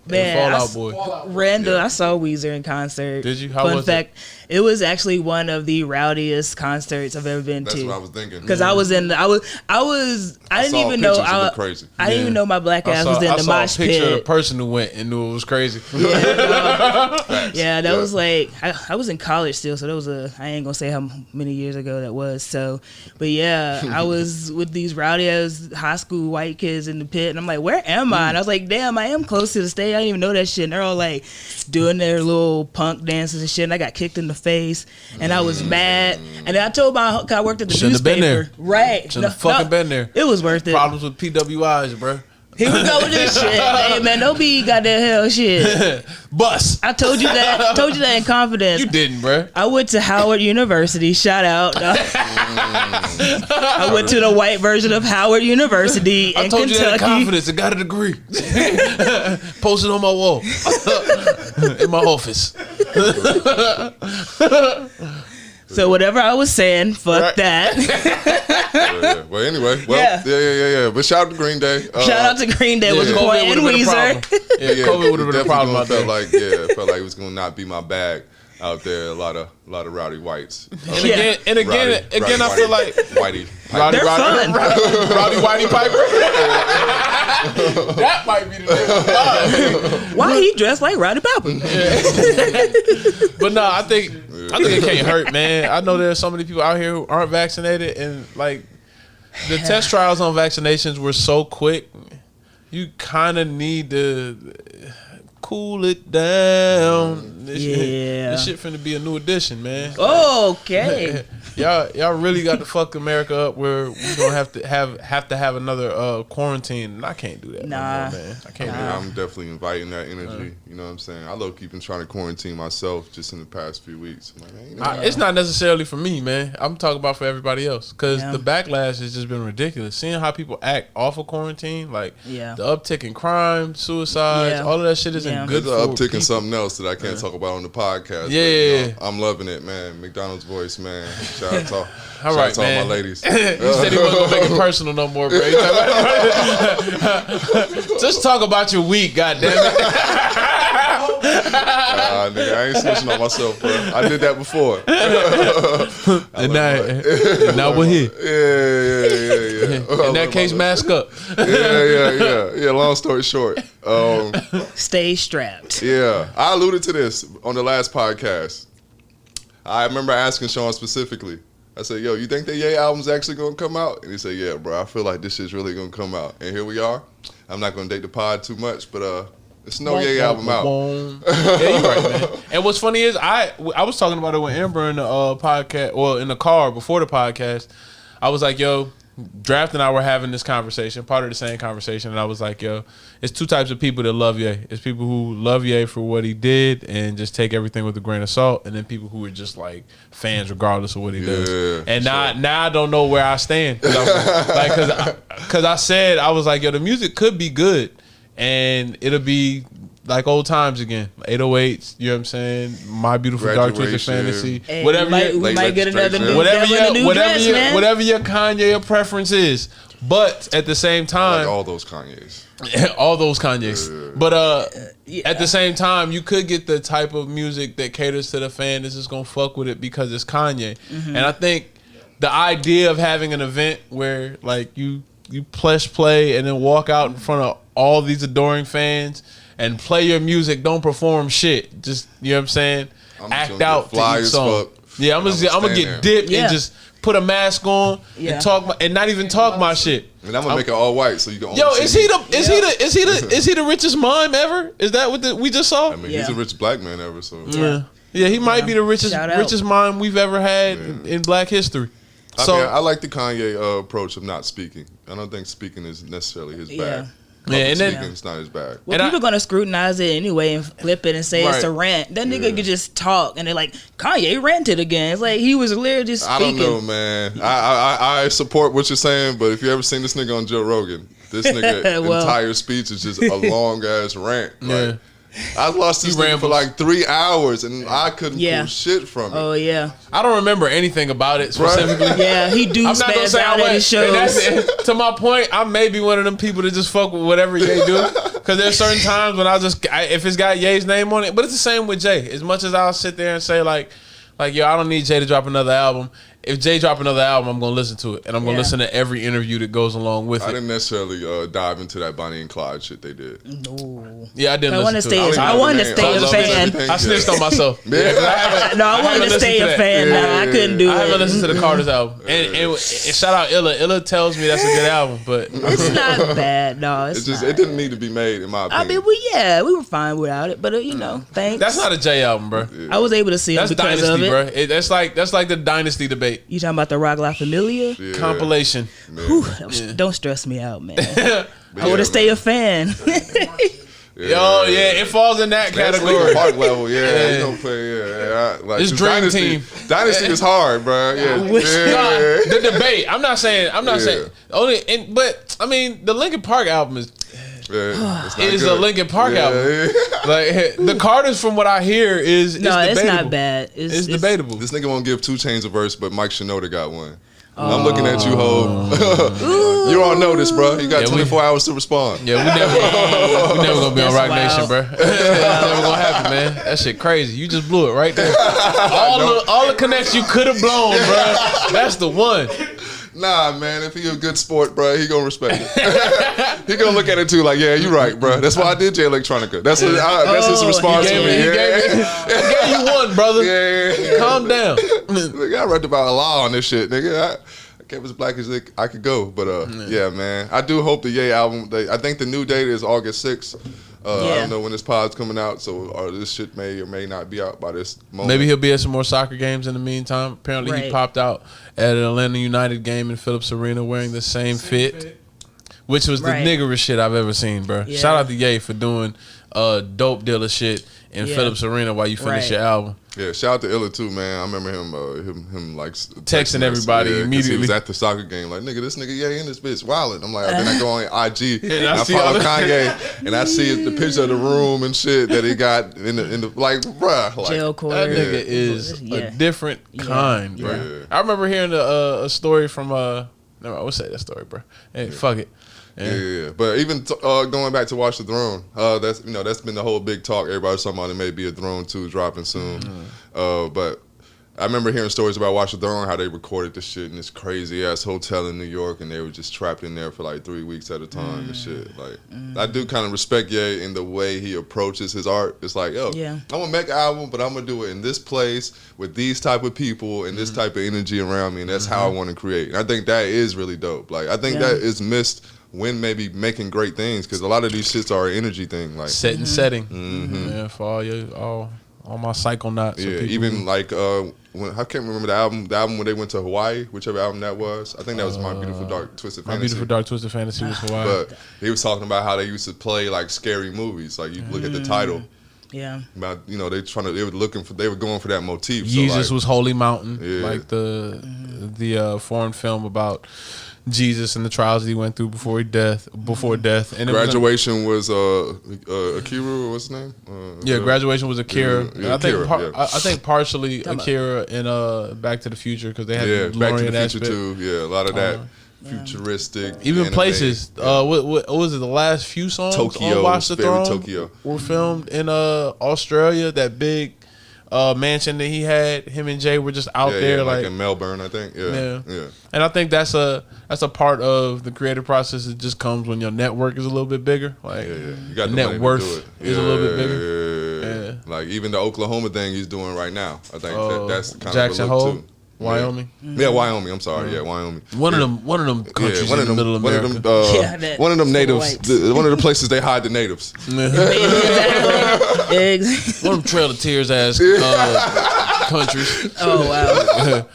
Man, Fallout Boy. Randall, I saw Weezer in concert. Did you? How Fun was fact, it was actually one of the rowdiest concerts I've ever been That's to. what I was thinking. Because I was in the, I didn't saw even know pictures, it looked crazy. I didn't even know my black ass was in the mosh I saw a picture of the pit. person who went and knew it was crazy. Yeah, that was like I was in college still, so that was I ain't gonna say how many years ago that was. So, but yeah, I was with these rowdy ass high school white kids in the pit, and I'm like, where am I? And I was like, damn, I am close to the stage. I didn't even know that shit. And they're all like doing their little punk dances and shit. And I got kicked in the face, and I was mad. And then I told I worked at the Shouldn't have newspaper. been there. Right? Shouldn't have fucking been there. It was worth it. Problems with PWIs, bro. Here we go with this shit. Hey man, don't be goddamn hell shit. Bus. I told you that. Told you that in confidence. You didn't, bro. I went to Howard University. Shout out. I went to the white version of Howard University in I told you that in Kentucky. confidence. I got a degree. Posted on my wall. In my office. So whatever I was saying, fuck Right. that. Yeah. Well, anyway, Yeah. yeah. But shout out to Green Day. Shout out to Green Day with Yeah, Boy COVID and would've been a Weezer. problem. Yeah, COVID would have been a problem out there. It felt like it was gonna not be my bag out there. A lot of rowdy whites. And again, I feel like Whitey. They're fun. Rowdy Whitey Piper. That might be the name. Why he dressed like Roddy Piper? But no, I think it can't hurt, man. I know there's so many people out here who aren't vaccinated, and like the test trials on vaccinations were so quick. You kind of need to cool it down. This shit finna be a new edition, man. Okay. Y'all really got to fuck America up where we gonna have to have another quarantine, and I can't do that. Nah. no more, man. I can't do Yeah, that. I'm definitely inviting that energy. You know what I'm saying? I love keeping trying to quarantine myself just in the past few weeks. I'm like, man, you know, It's not necessarily for me, man. I'm talking about for everybody else, because Yeah. the backlash has just been ridiculous. Seeing how people act off of quarantine, like Yeah. the uptick in crime, suicides, Yeah. all of that shit isn't Yeah. good there's for an uptick people. in something else that I can't talk about on the podcast. But, Yeah. you know, I'm loving it, man. McDonald's voice, man. Shout out to All shout right, out to all man. my ladies. You said he wasn't gonna make it personal no more, bro. Just talk about your week, goddammit. Nigga, I ain't switching on myself, bro. I did that before. And now we're here. Yeah. In that case, mask up. Yeah. Long story short, Stay strapped. yeah, I alluded to this on the last podcast. I remember asking Sean specifically. I said, "Yo, you think that Ye album's actually gonna come out?" And he said, "Yeah, bro. I feel like this shit's really gonna come out." And here we are. I'm not gonna date the pod too much, but it's no Ye album out. Yeah, you're right, man. And what's funny is I was talking about it with Amber in the podcast, well, in the car before the podcast. I was like, yo, Draft and I were having this conversation, part of the same conversation, and I was like, yo, it's two types of people that love Ye. It's people who love Ye for what he did and just take everything with a grain of salt, and then people who are just like fans regardless of what he does. And now I don't know where I stand, because I said, I was like, yo, the music could be good, and it'll be like old times again, 808s. You know what I'm saying? My Beautiful Dark Twisted Fantasy. Hey, Whatever we might get another new whatever devil in a new dress, man. whatever your Kanye preference is. But at the same Like time, all those Kanyes. all those Kanyes. But at the same time, you could get the type of music that caters to the fan that's just gonna fuck with it because it's Kanye. And I think the idea of having an event where like you play and then walk out in front of all these adoring fans and play your music, don't perform shit. Just, you know what I'm saying? Act out to each song. Yeah, I'm gonna get dipped and just put a mask on and talk and not even talk my shit. And I'm gonna make it all white so you can. Yo, is he the richest mime ever? Is that what we just saw? I mean, he's the richest black man ever. So Yeah, he might be the richest mime we've ever had in Black history. I like the Kanye approach of not speaking. I don't think speaking is necessarily his bag. And then it's not his bag. Well, people are gonna scrutinize it anyway and flip it and say it's a rant. That nigga could just talk, and they're like, Kanye ranted again. It's like he was literally just speaking. I don't know, man. I support what you're saying, but if you ever seen this nigga on Joe Rogan, this nigga entire speech is just a long ass rant. Like, I lost this nigga for like 3 hours, and I couldn't pull shit from it. Oh yeah, I don't remember anything about it specifically. Yeah, he do spaz out at his shows. To my point, I may be one of them people that just fuck with whatever Ye do, because there's certain times when if it's got Ye's name on it, but it's the same with Jay. As much as I'll sit there and say like yo, I don't need Jay to drop another album. If Jay drop another album, I'm gonna listen to it, and I'm gonna listen to every interview that goes along with it. I didn't necessarily dive into that Bonnie and Clyde shit they did. No. Yeah, I didn't. I wanted to stay a fan. I snitched on myself. I wanted to stay a fan. I couldn't do it. I haven't listened to the Carter's album, and shout out Illa. Illa tells me that's a good album, but it's not bad. No, it didn't need to be made, in my opinion. I mean, we were fine without it, but thanks. That's not a J album, bro. I was able to see it because Dynasty, of it. Bro. That's like the Dynasty debate. You talking about the Rock La Familia compilation? Whew, don't stress me out, man. I would have stayed a fan. It falls in that category. Park level, you don't play, like it's Dream Dynasty, Team. Dynasty is hard, bro. The debate. I'm not saying but I mean, the Linkin Park album is a Linkin Park album. Like the Carters, from what I hear, it's not bad. It's debatable. This nigga won't give 2 Chainz a verse, but Mike Shinoda got one. I'm looking at you, Ho. You're on notice, bro. You got 24 hours to respond. Yeah, we never gonna be on Rock Nation, bro. That's never gonna happen, man. That shit crazy. You just blew it right there. All the connects you could have blown, bro. That's the one. Nah, man. If he a good sport, bro, he gonna respect it. He gonna look at it too, like, yeah, you right, bro. That's why I did J Electronica. That's his response to me. He gave you one, brother. Calm down. I read about Allah on this shit, nigga. I kept as black as I could go, but yeah, man. I do hope the Ye album. I think the new date is August 6th. I don't know when this pod's coming out, so this shit may or may not be out by this moment. Maybe he'll be at some more soccer games in the meantime. Apparently, he popped out at an Atlanta United game in Phillips Arena wearing the same fit, which was the niggerest shit I've ever seen, bro. Yeah. Shout out to Ye for doing dope dealer shit in Phillips Arena while you finish your album. Yeah, shout out to Illa too, man. I remember him like texting everybody immediately. He was at the soccer game, like, nigga, this nigga in this bitch wilding. I'm like, then I go on IG and I follow Kanye and I see the picture of the room and shit that he got in the like, bruh, like, jail quarters. That nigga is a different kind, bro. Yeah. I remember hearing a story from no, I would say that story, bro. Hey, fuck it. Yeah. But even going back to Watch the Throne, that's been the whole big talk. Everybody's talking about it may be a Throne 2 dropping soon. But I remember hearing stories about Watch the Throne, how they recorded this shit in this crazy ass hotel in New York, and they were just trapped in there for like 3 weeks at a time and shit. Like, I do kind of respect Ye in the way he approaches his art. It's like, I'm gonna make an album, but I'm gonna do it in this place with these type of people and this type of energy around me, and that's how I want to create. And I think that is really dope. Like, I think that is missed when maybe making great things, because a lot of these shits are an energy thing, like setting. Yeah, for all my psychonauts. Yeah, even like I can't remember the album when they went to Hawaii, whichever album that was. I think that was My Beautiful Dark Twisted Fantasy. My Beautiful Dark Twisted Fantasy was Hawaii. But he was talking about how they used to play like scary movies. Like, you look at the title. Yeah. About, they were going for that motif. Jesus was Holy Mountain, like the foreign film about Jesus and the trials that he went through before death. And Graduation was Akira, what's his name? Graduation was Akira. Yeah, I think partially Akira and Back to the Future, because they had the Back to DeLorean the Future aspect. too. Yeah, a lot of that futuristic. Even anime. places. What was it? The last few songs Tokyo, on Watch the Throne Tokyo were filmed in Australia. That big mansion that he had. Him and Jay were just out there, like in Melbourne, I think. Yeah. And I think that's a part of the creative process. It just comes when your network is a little bit bigger. Like, you got the net worth is a little bit bigger. Yeah. Like even the Oklahoma thing he's doing right now. I think that's kind Jackson of a look Hole. too. Wyoming. Yeah, Wyoming. I'm sorry. Yeah, Wyoming. One of them countries in the middle of America. One of them natives. One of the places they hide the natives. Exactly. One of them Trail of Tears ass countries. Oh wow.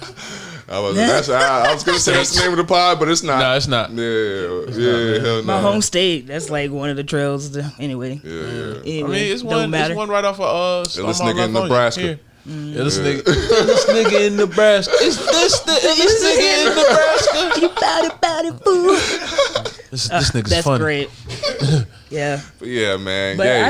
I was gonna say that's the name of the pod, but it's not. No, it's not. Hell no. My home state. That's like one of the trails. Anyway. Yeah. Anyway, I mean, it's don't matter. one right off of this nigga in Nebraska. Here. Yeah, this nigga in Nebraska. Is this nigga in Nebraska? You body fool. This nigga's That's funny. great. Yeah. But yeah, man. But yeah. I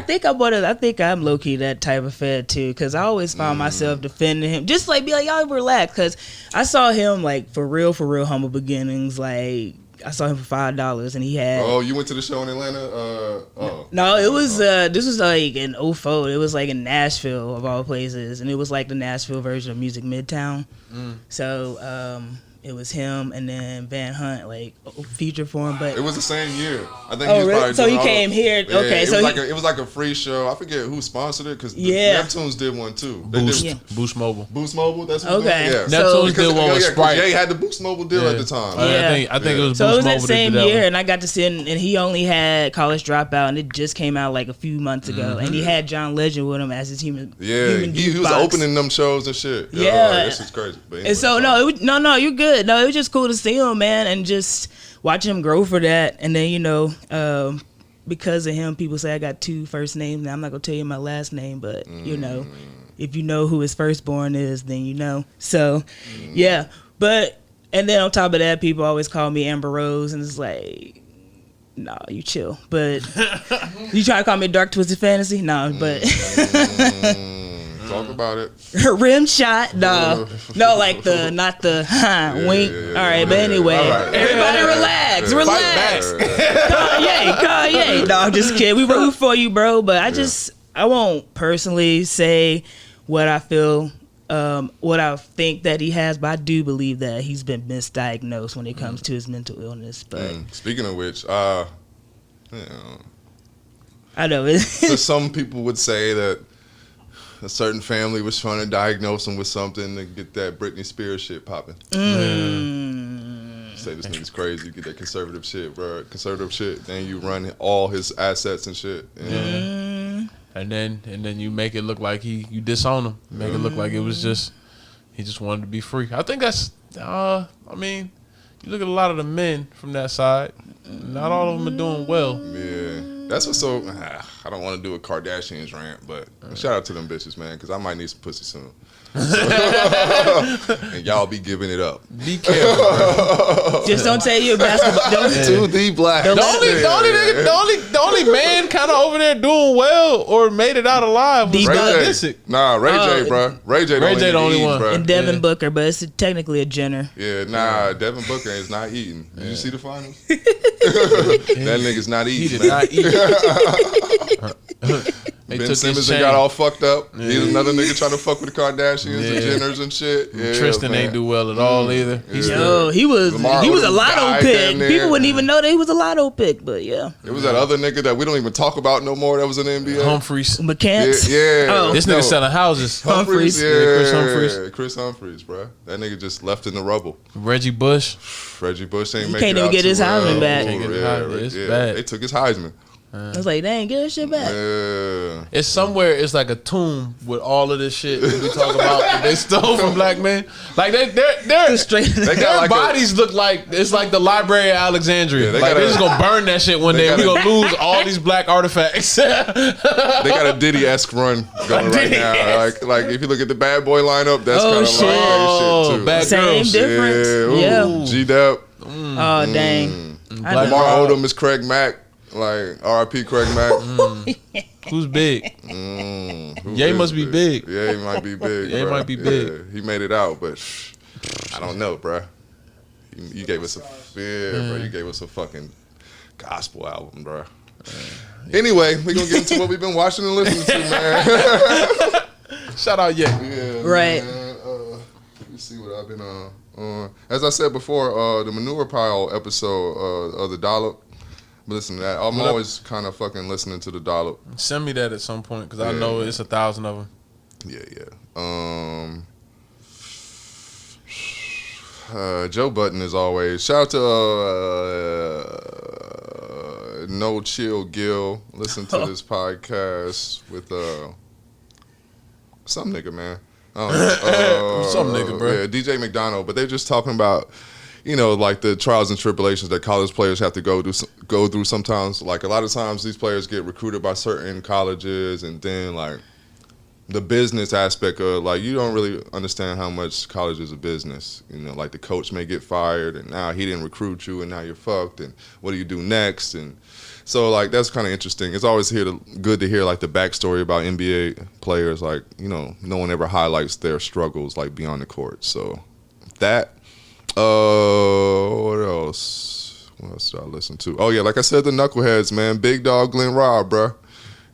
think I'm low key that type of fed too, because I always found myself defending him, just like be like, y'all relax, because I saw him like for real humble beginnings. Like I saw him for $5, and he had. Oh, you went to the show in Atlanta? No, it was this was like in 04. It was like in Nashville of all places, and it was like the Nashville version of Music Midtown. So it was him and then Van Hunt like feature for him, but It was the same year. I think. Oh, he was really? probably So doing he all came here. Yeah, Okay, it so was it was like a free show. I forget who sponsored it because Yeah. Neptunes did one too. They Boost, did Boost Mobile. Boost Mobile. That's what Okay. Yeah. So- Neptunes did one with Sprite. Jay had the Boost Mobile deal at the time. Yeah. I think it was So Boost it was Mobile that same that did that year, one. and I got to see it, and he only had College Dropout, and it just came out like a few months ago, and he had John Legend with him as his human. Yeah, human he was jukebox. opening them shows and shit. Yeah. This is crazy. But anyway, And so no, you're good. No, it was just cool to see him, man, and just watch him grow for that. And then because of him, people say I got 2 first names. Now I'm not gonna tell you my last name, but if you know who his firstborn is, then you know. So yeah, but and then on top of that, people always call me Amber Rose, and it's like, nah, you chill. But you try to call me Dark Twisted Fantasy, no, but. Talk about it. Rim shot, no, like not the wink. All right, but anyway, everybody relax. Kanye. No, I'm just kidding. We root for you, bro. But I won't personally say what I feel, what I think that he has, but I do believe that he's been misdiagnosed when it comes to his mental illness. But Speaking of which, I know it. so some people would say that a certain family was trying to diagnose him with something to get that Britney Spears shit popping. Say this nigga's crazy. You get that conservative shit, bro. Conservative shit. Then you run all his assets and shit. And then you make it look like you disown him. Make it look like it was just he just wanted to be free. I think that's. I mean, you look at a lot of the men from that side. Not all of them are doing well. Yeah. That's what's so. I don't want to do a Kardashians rant, but shout out to them bitches, man, because I might need some pussy soon. And y'all be giving it up. Be careful, bro. Just don't tell you basketball. To the black. The only man kind of over there doing well or made it out alive was Ray Scott J. Disick. Nah, Ray J, bro. Ray J the only one. Bro. And Devin Booker, but it's technically a Jenner. Yeah, nah, Devin Booker is not eating. Did you see the finals? That nigga's not eating. He did not eat. Ben Simmons got all fucked up. He's another nigga trying to fuck with the Kardashians and Jenners and shit. Yeah, Tristan man. ain't do well at all either. He was a lotto pick. People wouldn't even know that he was a lotto pick, but yeah. It was that other nigga that we don't even talk about no more that was in the NBA. Humphreys. McCants. Yeah. Oh. This nigga selling houses. Humphreys. Yeah, Chris Humphreys. Chris Humphreys, bro. That nigga just left in the rubble. Reggie Bush. Reggie Bush ain't He making can't it even out get too his Heisman well. back. Can't get his Heisman. It's Yeah, bad. they took his Heisman. I was like, dang, get his shit back. Yeah. It's somewhere. It's like a tomb with all of this shit that we talk about that they stole from black men. Like they're Straight. They got their like bodies look like it's like the Library of Alexandria. Yeah, they like got they're a- just gonna burn that shit one they day. got We're a- gonna lose all these black artifacts. They got a Diddy-esque run going right now. Diddy-esque. Like if you look at the Bad Boy lineup, that's Oh, kind of shit. like that shit too. Bad Same girls. difference. Yeah. G-Dep. Oh, dang. I Black know. Lamar Odom is Craig Mack. Like R.I.P. Craig Mack. Who's big? Who Ye is must be big. Yeah, he might be big. Ye bruh. might be big. Yeah, he made it out, but I don't know, bro. You gave us bro. You gave us a fucking gospel album, bro. Anyway, we're gonna get into what we've been watching and listening to, man. Shout out Ye. Yeah, Right. Man. Let me see what I've been on. As I said before, the manure pile episode of the Dollop. Listen to that. I'm always kind of fucking listening to the Dollop. Send me that at some point because I Yeah. know it's 1,000 of them. Yeah. Joe Button as always. Shout out to No Chill Gil. Listen to this podcast with some nigga, man. I don't know. Some nigga, bro. Yeah, DJ McDonald. But they're just talking about, like the trials and tribulations that college players have to go through sometimes. Like a lot of times these players get recruited by certain colleges, and then like the business aspect of like you don't really understand how much college is a business. Like the coach may get fired, and now he didn't recruit you, and now you're fucked. And what do you do next? And so like that's kind of interesting. It's always good to hear like the backstory about NBA players. Like no one ever highlights their struggles like beyond the court. So that. What else? What else did I listen to? Oh yeah, like I said, the Knuckleheads, man. Big Dog Glenn Robb, bro. You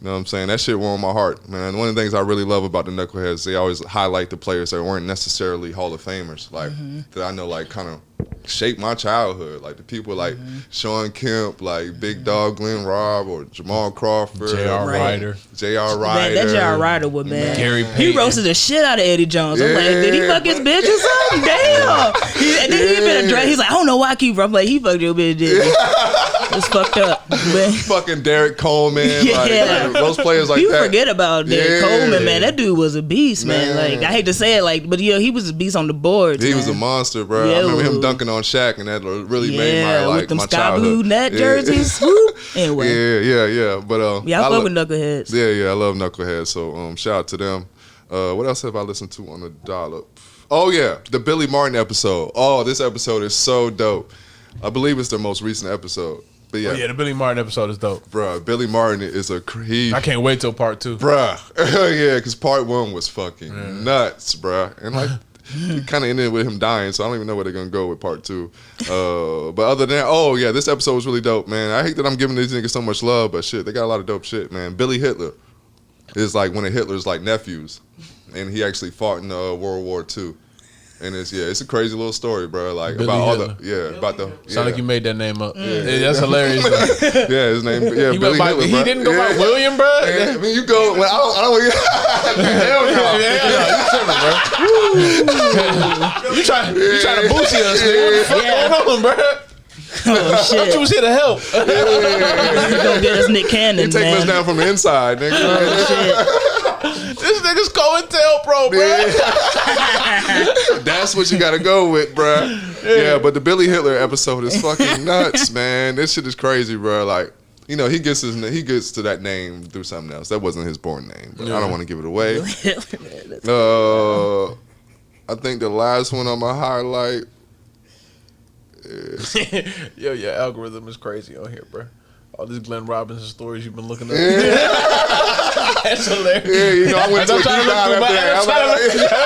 know what I'm saying? That shit warmed my heart, man. One of the things I really love about the Knuckleheads, they always highlight the players that weren't necessarily Hall of Famers, like that I know, like kind of shaped my childhood. Like the people like Sean Kemp, like Big Dog Glenn Robb, or Jamal Crawford, J.R. Ryder. J.R. Man, Ryder. that J.R. Ryder was, man. Gary He Payton. roasted the shit out of Eddie Jones. I'm like, did he fuck his bitch or something? Damn. And then he been a drag. He's like, I don't know why I keep. I'm like, he fucked your bitch, did he? It's fucked up. Man. Fucking Derek Coleman. Yeah. Like those players like You that. forget about Derek Coleman, man. That dude was a beast, man. Like, I hate to say it, like, but he was a beast on the boards. He man. was a monster, bro. Yeah, I remember him dunking on Shaq, and that really made my like with them my sky childhood. blue net jerseys. Whoop. Anyway, Yeah. But I fuck with Knuckleheads. Yeah, I love Knuckleheads. So shout out to them. What else have I listened to on the dollop? Oh yeah, the Billy Martin episode. Oh, this episode is so dope. I believe it's the most recent episode. But yeah, Oh, yeah, the Billy Martin episode is dope. bruh, Billy Martin is I can't wait till part 2. bruh. Yeah, because part 1 was fucking nuts, bruh. And like, it kind of ended with him dying, so I don't even know where they're going to go with part 2. But other than that, oh yeah, this episode was really dope, man. I hate that I'm giving these niggas so much love, but shit, they got a lot of dope shit, man. Billy Hitler is like one of Hitler's like nephews, and he actually fought in World War II. And it's a crazy little story, bro. Like Billy about Hitler. all the about the Sound like you made that name up. Yeah, that's hilarious. yeah, his name He, Billy went by, Hitler, he bro. didn't go by William, bro. Yeah, I mean, you go. Well, I don't. Hell no. You trying to boosie us, nigga? What the fuck going on, bro? Oh I thought you shit! was here to help. You gonna get us Nick Cannon, You taking man. us down from the inside, nigga. Oh, This nigga's COINTELPRO, bro. That's what you got to go with, bro. Yeah, but the Billy Hitler episode is fucking nuts, man. This shit is crazy, bro. Like, he gets to that name through something else. That wasn't his born name, but I don't want to give it away. I think the last one on my highlight is Yo, your algorithm is crazy on here, bro. All these Glenn Robinson stories you've been looking at. That's hilarious. yeah, I went to a deep dive after that. I'm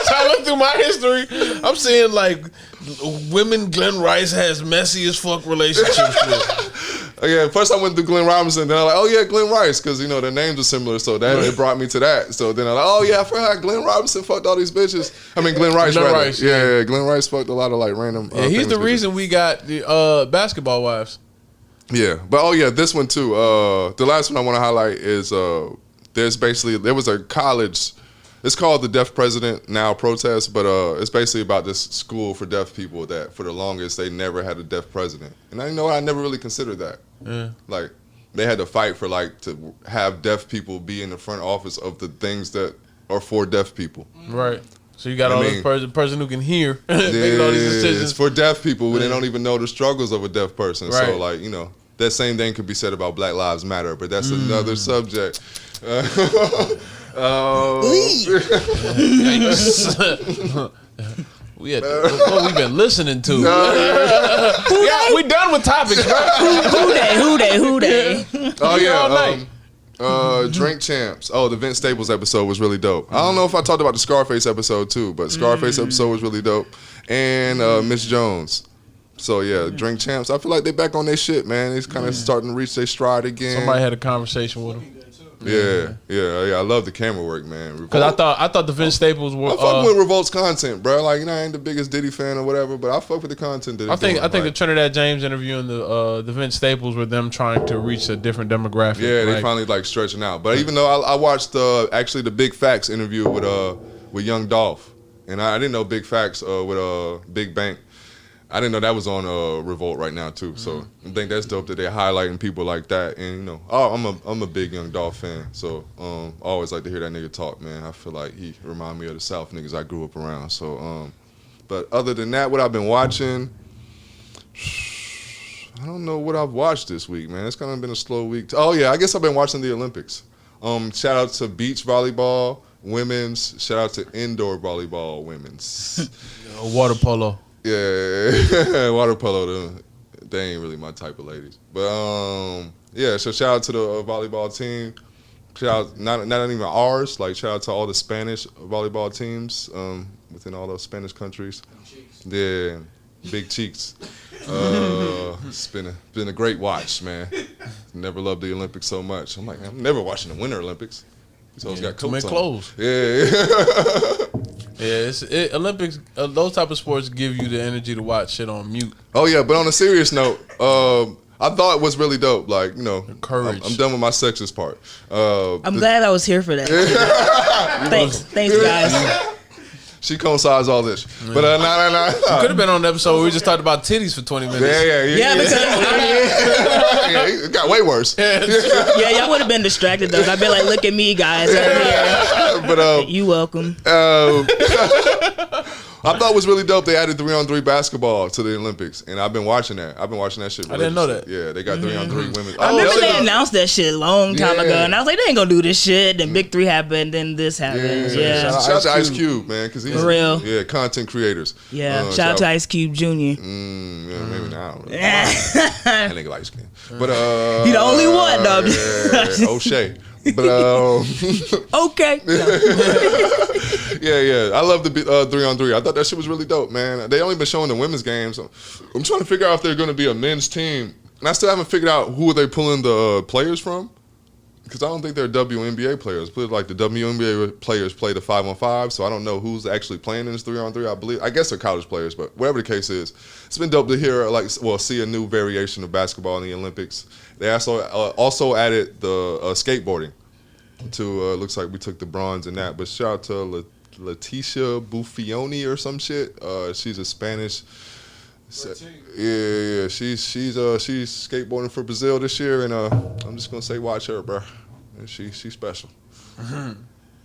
trying to look through my history. I'm seeing like women Glenn Rice has messy as fuck relationships with. Yeah, first I went through Glenn Robinson, then I was like, oh yeah, Glenn Rice, because their names are similar, so that it brought me to that. So then I was like, oh yeah, I forgot Glenn Robinson fucked all these bitches. I mean Glenn Rice, Glenn rather. Rice, Yeah, Glenn Rice fucked a lot of like random. Yeah, he's famous the bitches. reason we got the basketball wives. Yeah, but this one too. The last one I want to highlight is there was a college. It's called the Deaf President Now protest, but it's basically about this school for deaf people that for the longest they never had a deaf president, and I never really considered that. Yeah. Like they had to fight for to have deaf people be in the front office of the things that are for deaf people. Right. So you got this person who can hear making all these It's decisions. for deaf people who they don't even know the struggles of a deaf person. Right. So that same thing could be said about Black Lives Matter, but that's another subject. We had what we've been listening to. Yeah, we done with topics, bro. Who they? Oh yeah, Drink Champs. Oh, the Vince Staples episode was really dope. I don't know if I talked about the Scarface episode too, but Scarface episode was really dope. And Miss Jones. So yeah, Drink Champs. I feel like they back on their shit, man. He's kind of starting to reach their stride again. Somebody had a conversation with him. Yeah. I love the camera work, man. Because I thought the Vince Staples were. I fuck with Revolt's content, bro. Like, I ain't the biggest Diddy fan or whatever, but I fuck with the content that I think the Trinidad James interview and the Vince Staples were them trying to reach a different demographic. Yeah, they finally stretching out. But even though I watched actually the Big Facts interview with Young Dolph, and I didn't know Big Facts with Big Bank. I didn't know that was on Revolt right now too. So I think that's dope that they're highlighting people like that. And I'm a big Young Dolph fan. So I always like to hear that nigga talk, man. I feel like he remind me of the South niggas I grew up around. So but other than that, what I've been watching, I don't know what I've watched this week, man. It's kind of been a slow week. Oh yeah, I guess I've been watching the Olympics. Shout out to beach volleyball women's. Shout out to indoor volleyball women's. Water polo. Yeah, water polo. They ain't really my type of ladies. But yeah. So shout out to the volleyball team. Shout out, not even ours. Like shout out to all the Spanish volleyball teams within all those Spanish countries. Yeah, big cheeks. It's been a great watch, man. Never loved the Olympics so much. I'm like, I'm never watching the Winter Olympics. These always got coats on. Clothes. Yeah. Yeah, Olympics. Those type of sports give you the energy to watch shit on mute. Oh yeah, but on a serious note, I thought it was really dope. Like courage. I'm done with my sexist part. I'm glad I was here for that. Thanks guys. She coincides all this, but no. You could have been on the episode where we just talked about titties for 20 minutes. Yeah, because it got way worse. Yeah, y'all would have been distracted though. I'd be like, look at me, guys. But you welcome. I thought it was really dope. They added 3-on-3 basketball to the Olympics, and I've been watching that. Shit. I didn't know that. Yeah, they got 3-on-3 women. I remember they announced that shit a long time ago, and I was like, they ain't gonna do this shit. Then Big 3 happened, then this happened. Yeah. Shout out to Ice Cube, man, because he's for real. Yeah, content creators. Yeah. Shout out to Ice Cube Jr. Yeah, maybe not. That nigga light skin, but he the only one, dog. O'Shea. But okay. Yeah. I love the 3-on-3. I thought that shit was really dope, man. They only been showing the women's games. So I'm trying to figure out if they're going to be a men's team, and I still haven't figured out who are they pulling the players from. Because I don't think they're WNBA players. But like the WNBA players play the 5-on-5, so I don't know who's actually playing in this 3-on-3. I guess they're college players, but whatever the case is, it's been dope to hear see a new variation of basketball in the Olympics. They also added the skateboarding to looks like we took the bronze in that. But shout out to Leticia Buffioni or some shit. She's a Spanish. Yeah. She's skateboarding for Brazil this year, and I'm just gonna say watch her, bro. She's special.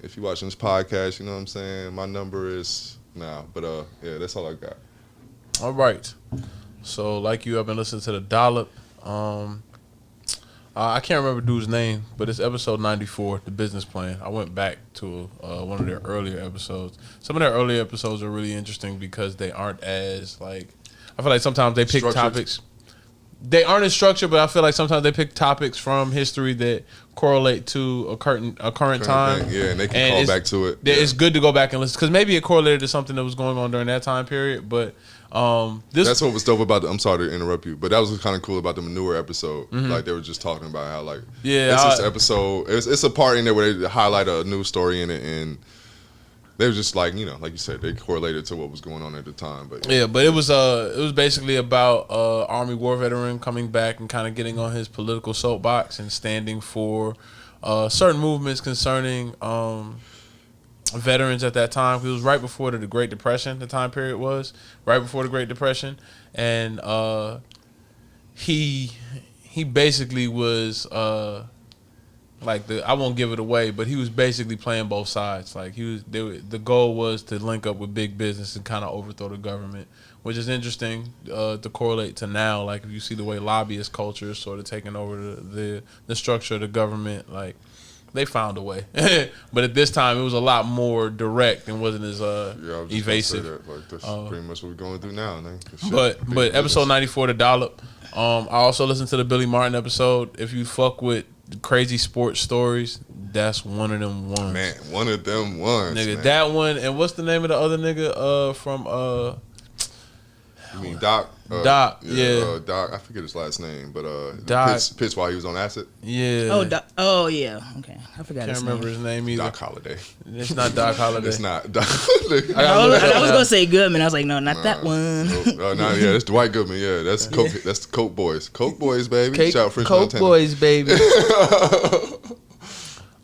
If you're watching this podcast, you know what I'm saying. My number is now, but yeah, that's all I got. All right. So like you, I've been listening to the Dollop. I can't remember dude's name, but it's episode 94, the business plan. I went back to one of their earlier episodes. Some of their earlier episodes are really interesting because they aren't as like. I feel like sometimes they pick topics. They aren't as structured, but I feel like sometimes they pick topics from history that correlate to a current time. Thing. Yeah, and they can call back to it. It's good to go back and listen because maybe it correlated to something that was going on during that time period. But that's what was dope about I'm sorry to interrupt you, but that was kind of cool about the manure episode. Like they were just talking about how it's this episode. It's a part in there where they highlight a news story in it, and they were just like like you said, they correlated to what was going on at the time. But but it was basically about Army war veteran coming back and kind of getting on his political soapbox and standing for certain movements concerning veterans at that time. It was right before the Great Depression. The time period was right before the Great Depression, and he basically was. I won't give it away, but he was basically playing both sides. Like the goal was to link up with big business and kind of overthrow the government, which is interesting to correlate to now. Like if you see the way lobbyist culture is sort of taking over the structure of the government, like they found a way. But at this time, it was a lot more direct and wasn't as evasive. That's pretty much what we're going through now. But episode 94, the Dollop. I also listened to the Billy Martin episode. If you fuck with crazy sports stories, that's one of them ones. Man, one of them ones. Nigga, man. that one. And what's the name of the other nigga from You mean Doc? Doc, yeah. Doc, I forget his last name, but Doc. Pitch while he was on acid. Yeah. Oh, Doc. Oh, yeah. Okay, I forgot. Can't remember his name either. Doc Holliday. It's not Doc Holliday. It's not Doc. I was gonna say Goodman. I was like, no, not that one. Yeah, that's Dwight Goodman. Yeah, that's Coke. That's the Coke Boys. Coke Boys, baby. Shout out French Coke Montana. Boys, baby.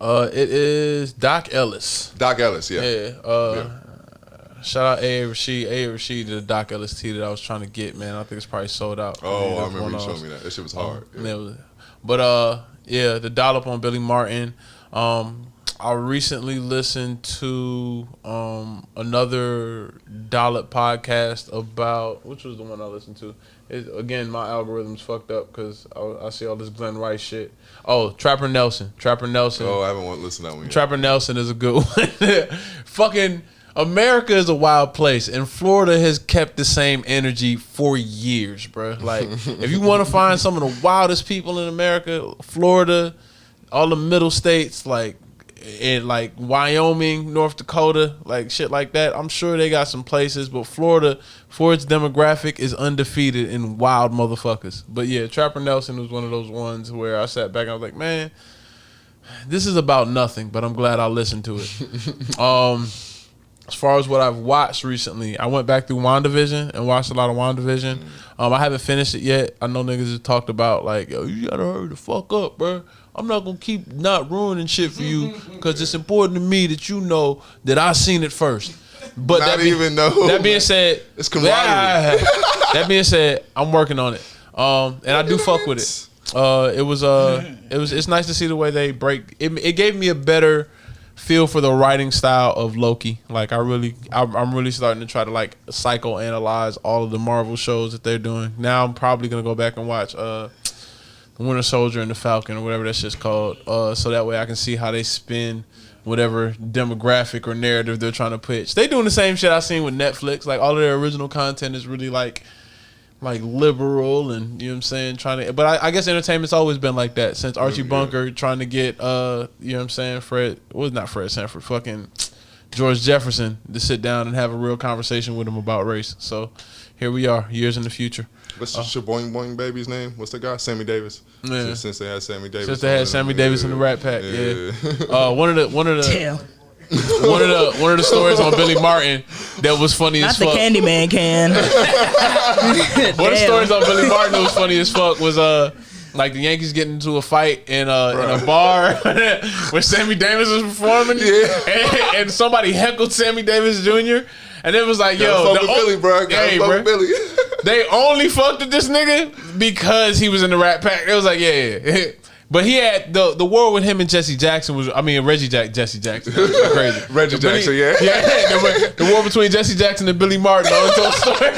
It is Doc Ellis. Doc Ellis, yeah. Yeah. Shout out A.A. Rashid. A.A. Rashid did a Doc LST that I was trying to get, man. I think it's probably sold out. Oh, I remember you showing me that. That shit was hard. But yeah, the dollop on Billy Martin. I recently listened to another dollop podcast about, which was the one I listened to. Again, my algorithm's fucked up because I see all this Glenn Rice shit. Oh, Trapper Nelson. Oh, I haven't listened to that one yet. Trapper Nelson is a good one. Fucking America is a wild place, and Florida has kept the same energy for years, bro. Like, if you want to find some of the wildest people in America, Florida, all the middle states, like in like Wyoming, North Dakota, like shit like that. I'm sure they got some places, but Florida, for its demographic, is undefeated in wild motherfuckers. But yeah, Trapper Nelson was one of those ones where I sat back and I was like, man, this is about nothing, but I'm glad I listened to it. As far as what I've watched recently, I went back through WandaVision and watched a lot of WandaVision. I haven't finished it yet. I know niggas have talked about like, yo, you gotta hurry the fuck up, bro. I'm not gonna keep not ruining shit for you because it's important to me that you know that I seen it first. But that being said, it's camaraderie. That being said, I'm working on it, and I do fuck with it. It's nice to see the way they break. It gave me a better feel for the writing style of Loki. Like I'm really starting to try to like psychoanalyze all of the Marvel shows that they're doing. Now I'm probably gonna go back and watch The Winter Soldier and the Falcon or whatever that shit's called, so that way I can see how they spin whatever demographic or narrative they're trying to pitch. They doing the same shit I seen with Netflix. Like all of their original content is really like liberal and, you know what I'm saying, trying to. But I guess entertainment's always been like that since Archie Bunker trying to get you know what I'm saying, not Fred Sanford, fucking George Jefferson to sit down and have a real conversation with him about race. So here we are, years in the future. What's your Boing Boing baby's name? What's the guy? Sammy Davis. Yeah. Since they had Sammy Davis. Since they had Sammy Davis in the Rat Pack. Yeah. One of the Damn. one of the stories on Billy Martin that was funny as fuck. Not the Candyman can. One of the stories on Billy Martin that was funny as fuck was like the Yankees getting into a fight in a bar where Sammy Davis was performing, and somebody heckled Sammy Davis Jr. And it was like, yo, Billy, bro. Billy. They only fucked with this nigga because he was in the Rat Pack. It was like, yeah. But he had the war with him and Jesse Jackson was, Jesse Jackson. That was crazy. Reggie Jackson, yeah. Yeah, the war between Jesse Jackson and Billy Martin. The untold story.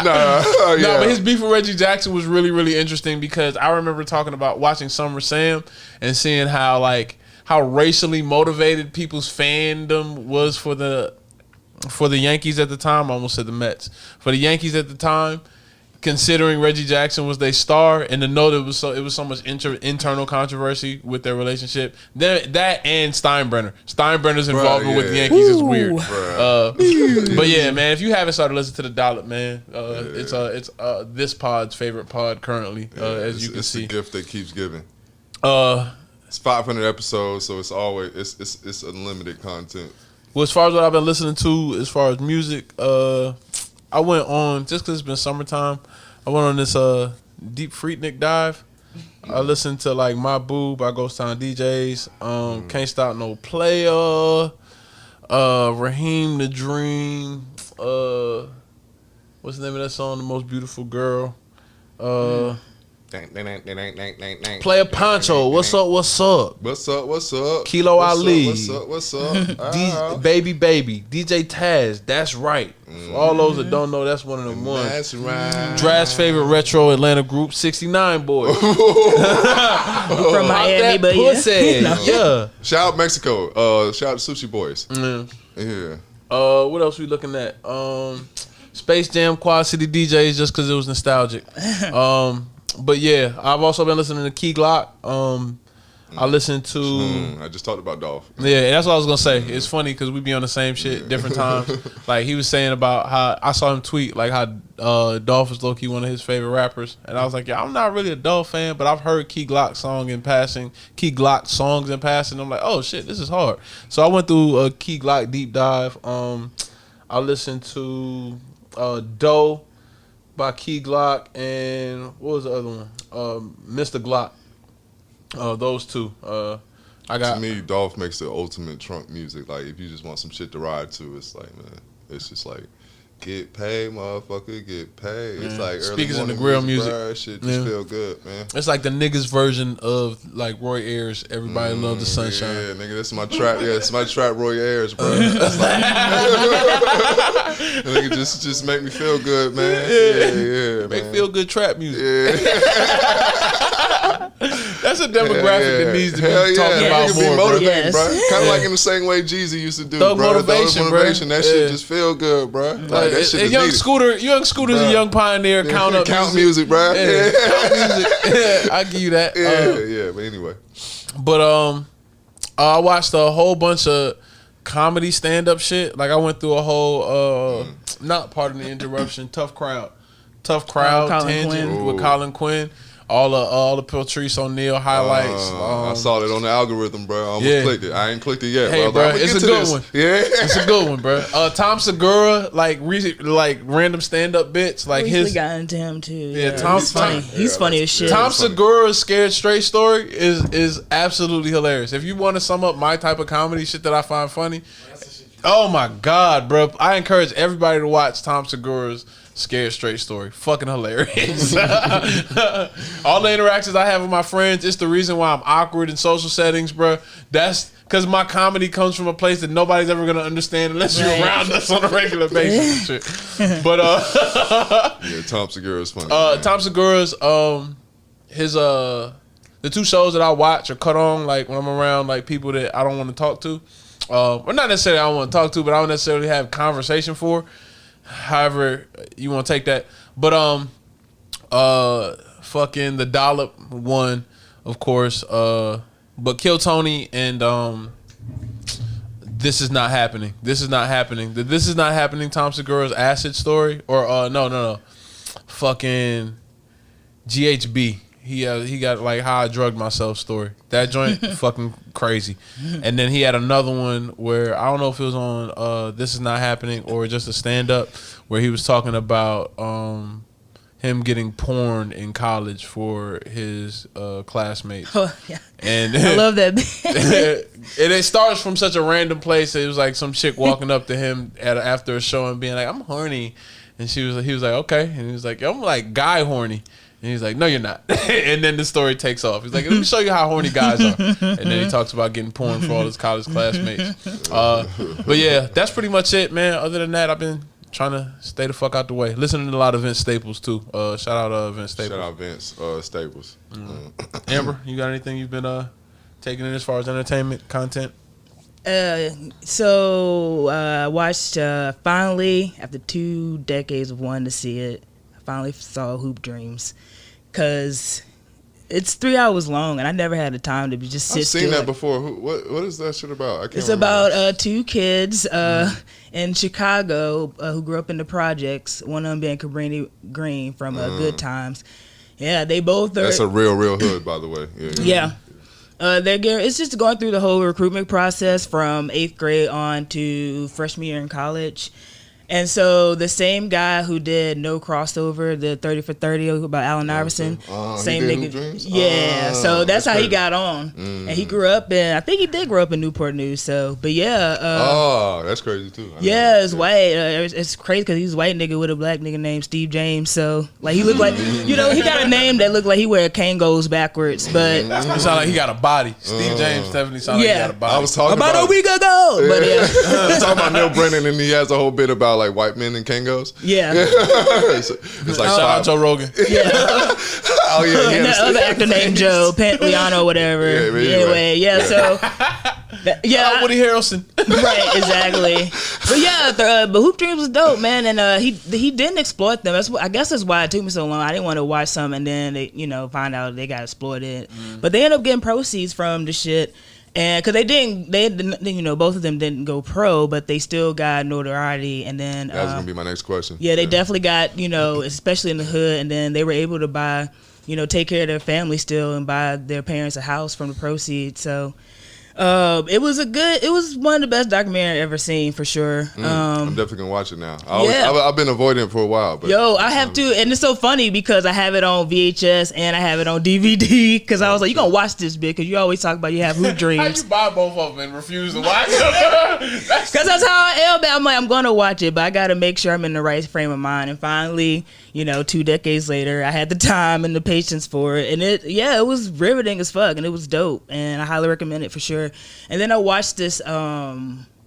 No, but his beef with Reggie Jackson was really, really interesting because I remember talking about watching Summer Sam and seeing how racially motivated people's fandom was for the Yankees at the time. I almost said the Mets. For the Yankees at the time, considering Reggie Jackson was their star, and to know that it was so much internal controversy with their relationship. That and Steinbrenner. Steinbrenner's involvement with the Yankees is weird. But yeah, man, if you haven't started listening to the Dollop, man, it's this pod's favorite pod currently, as you can see. It's the gift that keeps giving. It's 500 episodes, so it's always it's unlimited content. Well, as far as what I've been listening to, as far as music, I went on, just because it's been summertime, I went on this deep Freaknik dive. I listened to like My Boo by Ghost Town DJs, Can't Stop No Player, Raheem the Dream, what's the name of that song, The Most Beautiful Girl? Player Poncho, what's up? What's up? Kilo Ali. What's up? Baby, DJ Taz, that's right. For all those that don't know, that's one of them ones. That's right. Draft's favorite retro Atlanta group, 69 Boys. From Miami, but yeah. Shout out Mexico. Shout out Sushi Boys. Yeah. What else we looking at? Space Jam Quad City DJs, just because it was nostalgic. But yeah, I've also been listening to Key Glock. I listened to. I just talked about Dolph. Yeah, and that's what I was gonna say. It's funny because we be on the same shit different times. Like he was saying about how I saw him tweet like how Dolph is low key one of his favorite rappers, and I was like, yeah, I'm not really a Dolph fan, but I've heard Key Glock songs in passing. I'm like, oh shit, this is hard. So I went through a Key Glock deep dive. I listened to Doe by Key Glock, and what was the other one? Mr. Glock. Those two. To me, Dolph makes the ultimate trunk music. Like, if you just want some shit to ride to, it's like, man, it's just like, get paid, motherfucker, get paid. It's like speakers in the early grill morning music. Bro, shit just feel good, man. It's like the niggas version of like Roy Ayers. Everybody love the sunshine. Yeah, nigga, this is my trap. Yeah, it's my trap, Roy Ayers, bro. Nigga, just make me feel good, man. Yeah, Make man. feel good trap music. Yeah. That's a demographic that needs to be talked about Nigga more, be bro. motivated, bro. Kind of like in the same way Jeezy used to do, Thug bro. motivation, Thug bro. motivation. That shit just feel good, bro. Like, that shit is young needed. Scooter's a young pioneer. Count up Count music, bro. Yeah, count music. Yeah, I give you that. Yeah. But anyway, but I watched a whole bunch of comedy stand up shit. Like I went through a whole not pardon the interruption. Tough crowd Colin tangent Quinn. with Colin Quinn. All the Patrice O'Neal highlights. I saw it on the algorithm, bro. I almost clicked it. I ain't clicked it yet. Hey, bro, it's a good one. Yeah, it's a good one, bro. Tom Segura, like random stand up bits, like Recently his. got into him too. Yeah, He's funny. He's funny as shit. Tom Segura's Scared Straight story is absolutely hilarious. If you want to sum up my type of comedy shit that I find funny, oh my god, bro! I encourage everybody to watch Tom Segura's Scared Straight story. Fucking hilarious. All the interactions I have with my friends, it's the reason why I'm awkward in social settings, bro. That's because my comedy comes from a place that nobody's ever gonna understand unless you're around us on a regular basis and shit. But yeah, Tom Segura is funny. Tom Segura's his the two shows that I watch or cut on like when I'm around like people that I don't want to talk to. Or not necessarily I don't want to talk to, but I don't necessarily have conversation for. However you want to take that. But fucking the Dollop one, of course. But Kill Tony and This Is Not Happening. This Is Not Happening. The This Is Not Happening Tom Segura's acid story. Or no. Fucking GHB. He got like How I Drugged Myself story. That joint fucking crazy. And then he had another one where I don't know if it was on This Is Not Happening or just a stand up where he was talking about him getting porn in college for his classmates. Oh, yeah. And I love that. And it starts from such a random place. It was like some chick walking up to him after a show and being like, "I'm horny," and he was like, "Okay," and he was like, "I'm like guy horny." And he's like, "No, you're not." And then the story takes off. He's like, "Let me show you how horny guys are." And then he talks about getting porn for all his college classmates. But yeah, that's pretty much it, man. Other than that, I've been trying to stay the fuck out the way. Listening to a lot of Vince Staples too. Shout out Vince Staples. Shout out Vince Staples. Amber, you got anything you've been taking in as far as entertainment content? So I watched finally after 2 decades of wanting to see it. I finally saw Hoop Dreams because it's 3 hours long and I never had the time to just sit still. I've seen that before. What is that shit about? I can't It's remember. about 2 kids in Chicago who grew up in the projects. One of them being Cabrini Green from Good Times. Yeah, they both are. That's a real hood, by the way. Yeah. It's just going through the whole recruitment process from 8th grade on to freshman year in college. And so the same guy who did No Crossover, the 30 for 30 about Allen Iverson, same he did nigga. Hoop Dreams? Yeah, so that's how he crazy. got on. And he grew up I think he did grow up in Newport News. So, but yeah. That's crazy too. Yeah, it's white. It's crazy because he's a white nigga with a black nigga named Steve James. So, like, he looked like, he got a name that looked like he wear Kangos backwards. But It sound like he got a body. Steve James definitely sound like he got a body. I was talking about a week ago. But yeah. I was talking about Neil Brennan, and he has a whole bit about like white men and Kangos. Yeah. it's like Shout out Joe Rogan. Yeah. Oh yeah, And that other actor named Joe Pantoliano, whatever. Yeah, but anyway, yeah. So, Woody Harrelson. Right, exactly. But yeah, but Hoop Dreams was dope, man, and he didn't exploit them. I guess that's why it took me so long. I didn't want to watch some and then they, find out they got exploited. But they ended up getting proceeds from the shit. And because they didn't, both of them didn't go pro, but they still got notoriety. And then that was gonna be my next question. Yeah, they definitely got, especially in the hood. And then they were able to buy, take care of their family still and buy their parents a house from the proceeds. So, It was one of the best documentaries I've ever seen for sure. I'm definitely gonna watch it now. I've been avoiding it for a while, but I have to, and it's so funny because I have it on VHS and I have it on DVD because I was like, you gonna watch this bit because you always talk about you have hoop dreams. How you buy both of them and refuse to watch them? Because that's how I am. I'm like, I'm gonna watch it, but I gotta make sure I'm in the right frame of mind. And finally, 2 decades later, I had the time and the patience for it, and it was riveting as fuck, and it was dope, and I highly recommend it for sure. And then I watched this.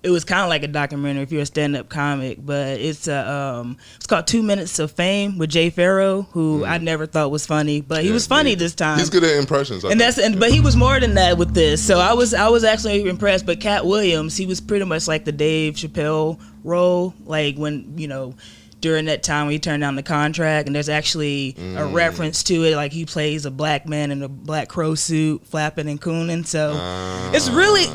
It was kind of like a documentary if you're a stand-up comic, but it's called 2 Minutes of Fame with Jay Farrow, who I never thought was funny, but he was funny this time. He's good at impressions, but he was more than that with this. So I was actually impressed. But Cat Williams, he was pretty much like the Dave Chappelle role, like when during that time when he turned down the contract, and there's actually a reference to it, like he plays a black man in a black crow suit flapping and cooning. So it's really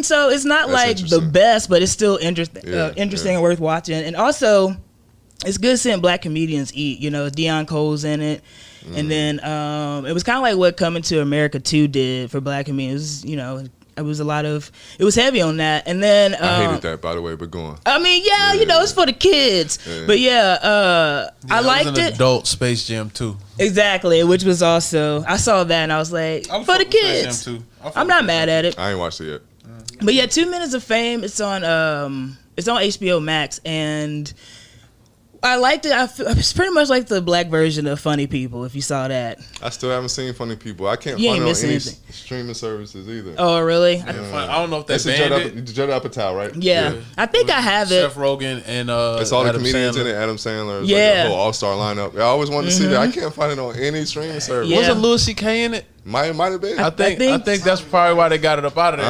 so it's not like the best, but it's still interesting and worth watching. And also it's good seeing black comedians eat. Deion Cole's in it. And then it was kind of like what Coming to America 2 did for black comedians. It was heavy on that. And then I hated that, by the way, but go on. It's for the kids. But I liked it. Adult Space Jam 2. Exactly, which was also, I saw that and I was like, for the kids. Space Jam 2. I'm not mad at it. I ain't watched it yet. But 2 Minutes of Fame, it's on HBO Max, and I liked it. It's pretty much like the black version of Funny People, if you saw that. I still haven't seen Funny People. I can't find it on any streaming services either. Oh, really? I don't know if they banned it. Judd Apatow, right? Yeah. I think I have it. Seth Rogen and it's all Adam the comedians Sandler. in it. Adam Sandler. It's like a whole all-star lineup. I always wanted to see that. I can't find it on any streaming service. Yeah. Wasn't Louis C.K. in it? Might have been. I think that's probably why they got it up out of there.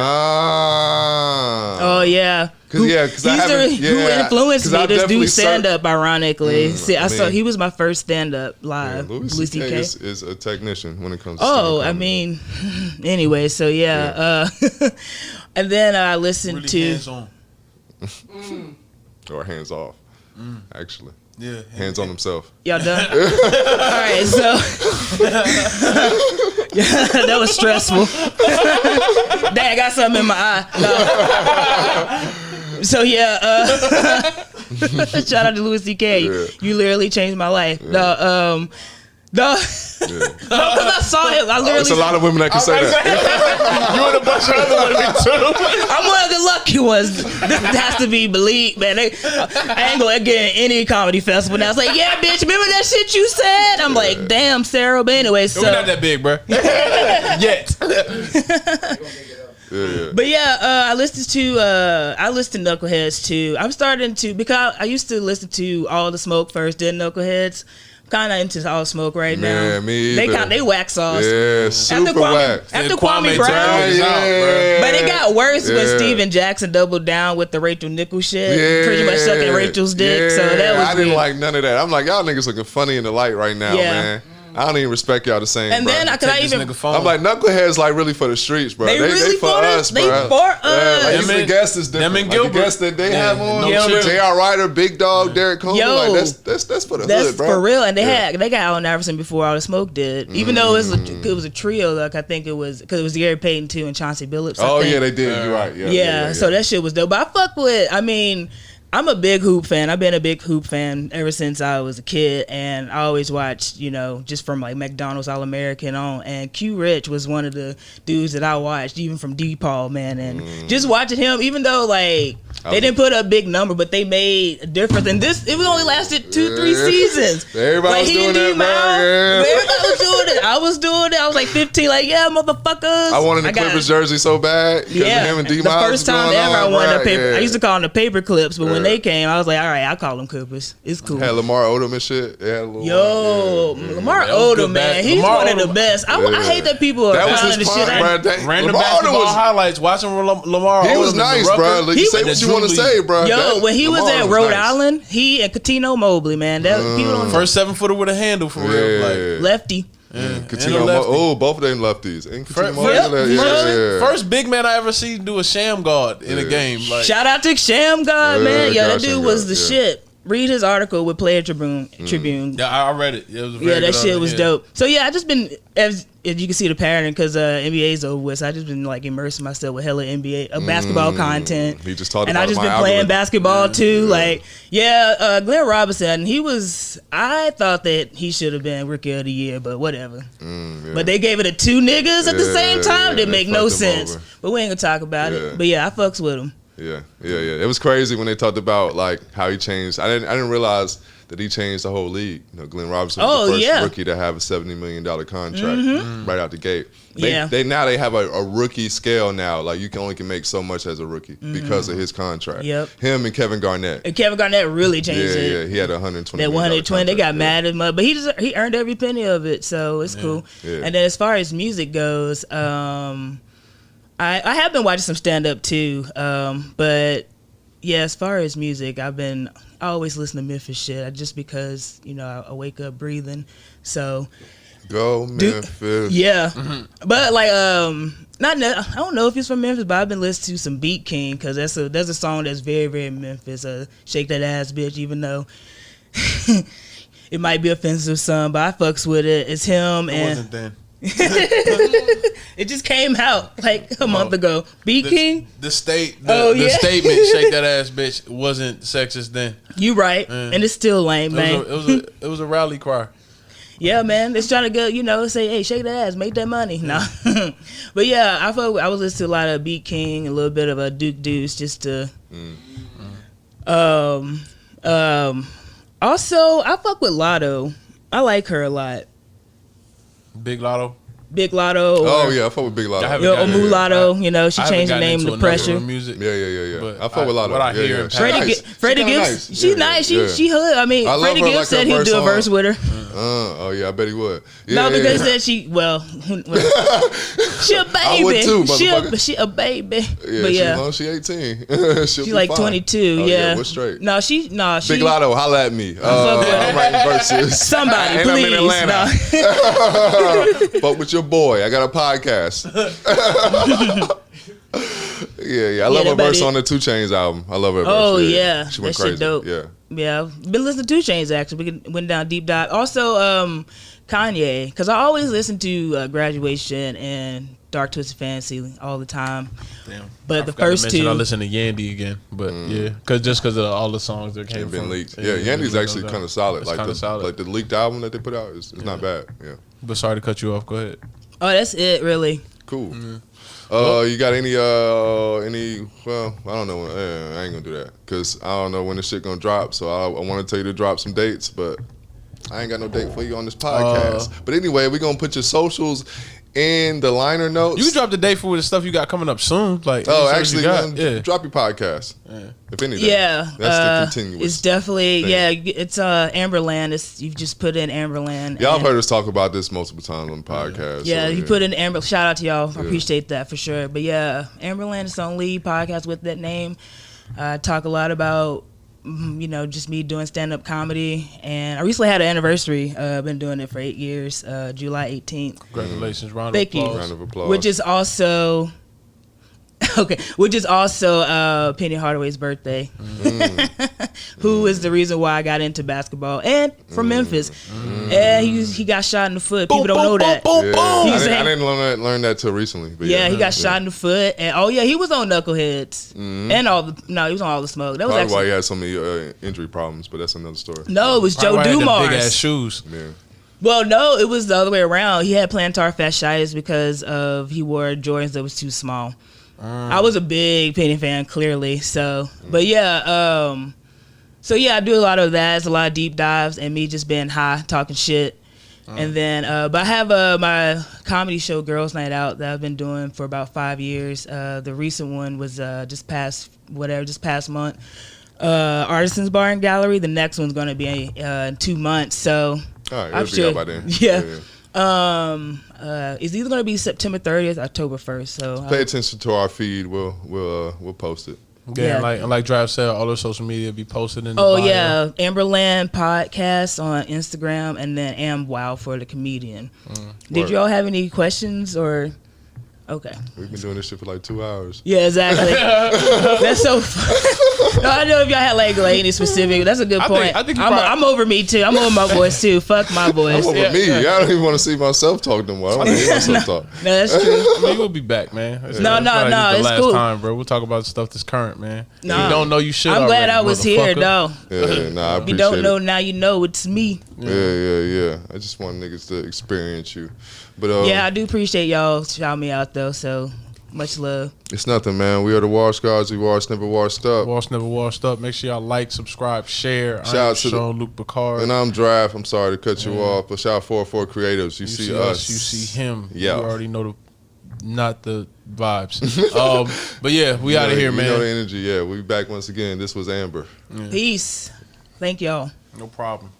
Oh yeah. Who influenced me to do stand up? Ironically, he was my first stand up live. Louis C.K. is a technician when it comes to anyway. So and then I listened really to hands on. Or hands off, actually. Yeah, hands on himself. Y'all done? All right, so that was stressful. Dang, I got something in my eye. No. So shout out to Louis C.K. Yeah. You literally changed my life. No, because I saw him. It's a lot of women that can say that. You and a bunch of other women too. I'm one of the lucky ones. This has to be believed, man. I ain't gonna get in any comedy festival now. It's like, yeah, bitch, remember that shit you said? I'm like, damn, Sarah. But anyway, so we're not that big, bro. Yet. But I listened to Knuckleheads too. I'm starting to, because I used to listen to All the Smoke first, then Knuckleheads. Kind of into All Smoke right now. Yeah, me either. They wax sauce. Yeah, super wax. After Kwame Brown, but it got worse when Steven Jackson doubled down with the Rachel Nichols shit. Yeah, pretty much sucking Rachel's dick. Yeah, so that was I didn't like none of that. I'm like, y'all niggas looking funny in the light right now, man. I don't even respect y'all the same. And then I'm like, Knuckleheads like really for the streets, bro. They really for us, bro. They for us. Like even the guests is different. Them and like Gilbert. the guests that they have on, Gilbert. J.R. Ryder, Big Dog, Derek Coleman. Like that's for the hood, bro. For real. And they got Allen Iverson before All the Smoke did. Even though it was a trio, like I think it was, because it was Gary Payton too and Chauncey Billups. Oh yeah, they did. You're right. Yeah. So that shit was dope. But I fuck with. I'm a big hoop fan. I've been a big hoop fan ever since I was a kid, and I always watched, just from like McDonald's All-American on. And Q Rich was one of the dudes that I watched, even from DePaul, man. And just watching him, even though like they didn't put up a big number, but they made a difference. And it only lasted 2-3 seasons. Everybody was doing that, man. Everybody was doing it. I was doing it. I was like 15, like, yeah, motherfuckers. I wanted the Clippers jersey so bad. Yeah, him and D-Miles the first time ever I wanted a paper. Yeah. I used to call them the paper clips, but when they came, I was like, all right, I'll call them Clippers. It's cool. Had Lamar Odom and shit. They had a little Lamar Odom, man. He's one of the best. I hate that people are pounding the shit out. Random basketball highlights, watching Lamar Odom. He was nice, bro. You say what you want to say, bro. When he was at Rhode Island, he and Katino Mobley, man. First 7-footer with a handle for real. Like lefty. Both of them lefties. And first big man I ever see do a sham guard in a game. Like, shout out to Sham God, man. That dude was the shit. read his article with Player Tribune. Yeah, I read it. It was a very Yeah, that good shit article, was yeah. dope. So yeah, I just been as you can see the pattern because NBA's over with. So I just been like immersing myself with hella NBA basketball content. He just talked and about I just my been algorithm. playing basketball too. Like Glenn Robinson, I thought that he should have been Rookie of the Year, but whatever. But they gave it to two niggas at the same time. Didn't make no sense. But we ain't gonna talk about it. But yeah, I fucks with him. Yeah. It was crazy when they talked about like how he changed. I didn't realize that he changed the whole league. You know, Glenn Robinson was the first rookie to have a $70 million contract right out the gate. They have a rookie scale now. Like you can make so much as a rookie because of his contract. Yep. Him and Kevin Garnett. And Kevin Garnett really changed it. Yeah, he had 120. That 120, they got mad as much, but he earned every penny of it, so it's cool. Yeah. And then as far as music goes, I have been watching some stand up too, but yeah, as far as music, I always listen to Memphis shit just because I wake up breathing. So go Memphis. Yeah, but like I don't know if he's from Memphis, but I've been listening to some Beat King because there's a song that's very very Memphis. Shake that ass, bitch. Even though it might be offensive to some, but I fucks with it. It's him and. Wasn't then. It just came out like a month ago. King? The statement, shake that ass bitch, wasn't sexist then. You right. And it's still lame, man. It was a rally cry. Yeah, man. It's trying to go, say, hey, shake that ass, make that money. No. But yeah, I was listening to a lot of Beat King, a little bit of a Duke Deuce just to also I fuck with Lotto. I like her a lot. Big Lotto. Big Lotto. Oh yeah, I fuck with Big Lotto. Or Mulatto, she changed the name to Pressure. Music. Yeah. I fuck with Lotto. What I hear, Freddie Gibbs, she's nice. She hood. I mean, Freddie Gibbs said he'd do a verse with her. Oh yeah, I bet he would. No, because he said she a baby. I would too, motherfucker. She a baby. Yeah, but she 18. She's like 22. Yeah, we're straight. No, she. Big Lotto, holla at me. I'm writing verses. Somebody, and please. I'm in Atlanta. Fuck with your boy. I got a podcast. I love her verse on the 2 Chainz album. I love her verse. Oh yeah, she went that crazy. Shit dope. Yeah. I've been listening to 2 Chainz actually. We went down deep dive. Also, Kanye, because I always listen to Graduation and Dark Twisted Fantasy all the time. Damn. But the first two, I listen to Yandy again, but just because of all the songs that came been from leaked. Yandy's actually kind of solid. Like the leaked album that they put out is not bad. Yeah. But sorry to cut you off. Go ahead. Oh, that's it, really. Cool. You got any? Well, I don't know. I ain't gonna do that because I don't know when this shit gonna drop. So I want to tell you to drop some dates, but I ain't got no date for you on this podcast. But anyway, we're gonna put your socials in the liner notes. You can drop the date for the stuff you got coming up soon. Like, actually, drop your podcast. If anything, that's the continuous. It's definitely it's Amberland. You've just put in Amberland. Y'all have heard us talk about this multiple times on the podcast. Yeah, you put in Amber. Shout out to y'all. I appreciate that for sure. But yeah, Amberland is the only podcast with that name. I talk a lot about just me doing stand-up comedy, and I recently had an anniversary. I've been doing it for 8 years, July 18th. Congratulations, round of applause. Which is also Penny Hardaway's birthday, who is the reason why I got into basketball, and from Memphis. And he got shot in the foot. People don't know that. I didn't learn that till recently. But he got shot in the foot, and he was on Knuckleheads and he was on all the smoke. That was probably why he had so many injury problems, but that's another story. No, it was Joe Dumars. Big ass shoes. Yeah. Well, no, it was the other way around. He had plantar fasciitis because he wore Jordans that was too small. I was a big Penny fan, clearly. So, but I do a lot of that. It's a lot of deep dives and me just being high, talking shit. And then, but I have my comedy show, Girls Night Out, that I've been doing for about 5 years. The recent one was just past month. Artisans Bar and Gallery. The next one's going to be in 2 months. So, all right, it'll be out by then. Yeah. It's either going to be September 30th, October 1st. So pay attention to our feed. We'll post it. Yeah, like Drive Sale, all the social media be posted in the bio. yeah, Amberland podcast on Instagram, and then AmWow for the comedian. Did y'all have any questions or? Okay. We've been doing this shit for like 2 hours. Yeah, exactly. That's so. No, I know if y'all had like any specific. That's a good point. I think I'm over me too. I'm over my voice too. Fuck my voice. I'm over me. I don't even want to see myself talk no more. I don't want to hear myself talk. No, that's true. I mean, we'll be back, man. No, it's it's last cool. time, bro. We'll talk about stuff that's current, man. No. If you don't know, you should. I'm glad I was here, motherfucker. though. Yeah, nah, I If appreciate you don't know, it. now you know it's me. Yeah. I just want niggas to experience you. But Yeah, I do appreciate y'all shouting me out, though, so much love. it's nothing, man. We are the Wash Guards. We wash, never washed up. Wash never washed up. Make sure y'all like, subscribe, share. Shout out to Sean Luke Picard. And I'm Draft. I'm sorry to cut you off, but shout out 404 Creatives. You see us. You see him. Yeah. You already know not the vibes. But yeah, we out of here, man. You know the energy. Yeah, we back once again. This was Amber. Peace. Thank y'all. No problem.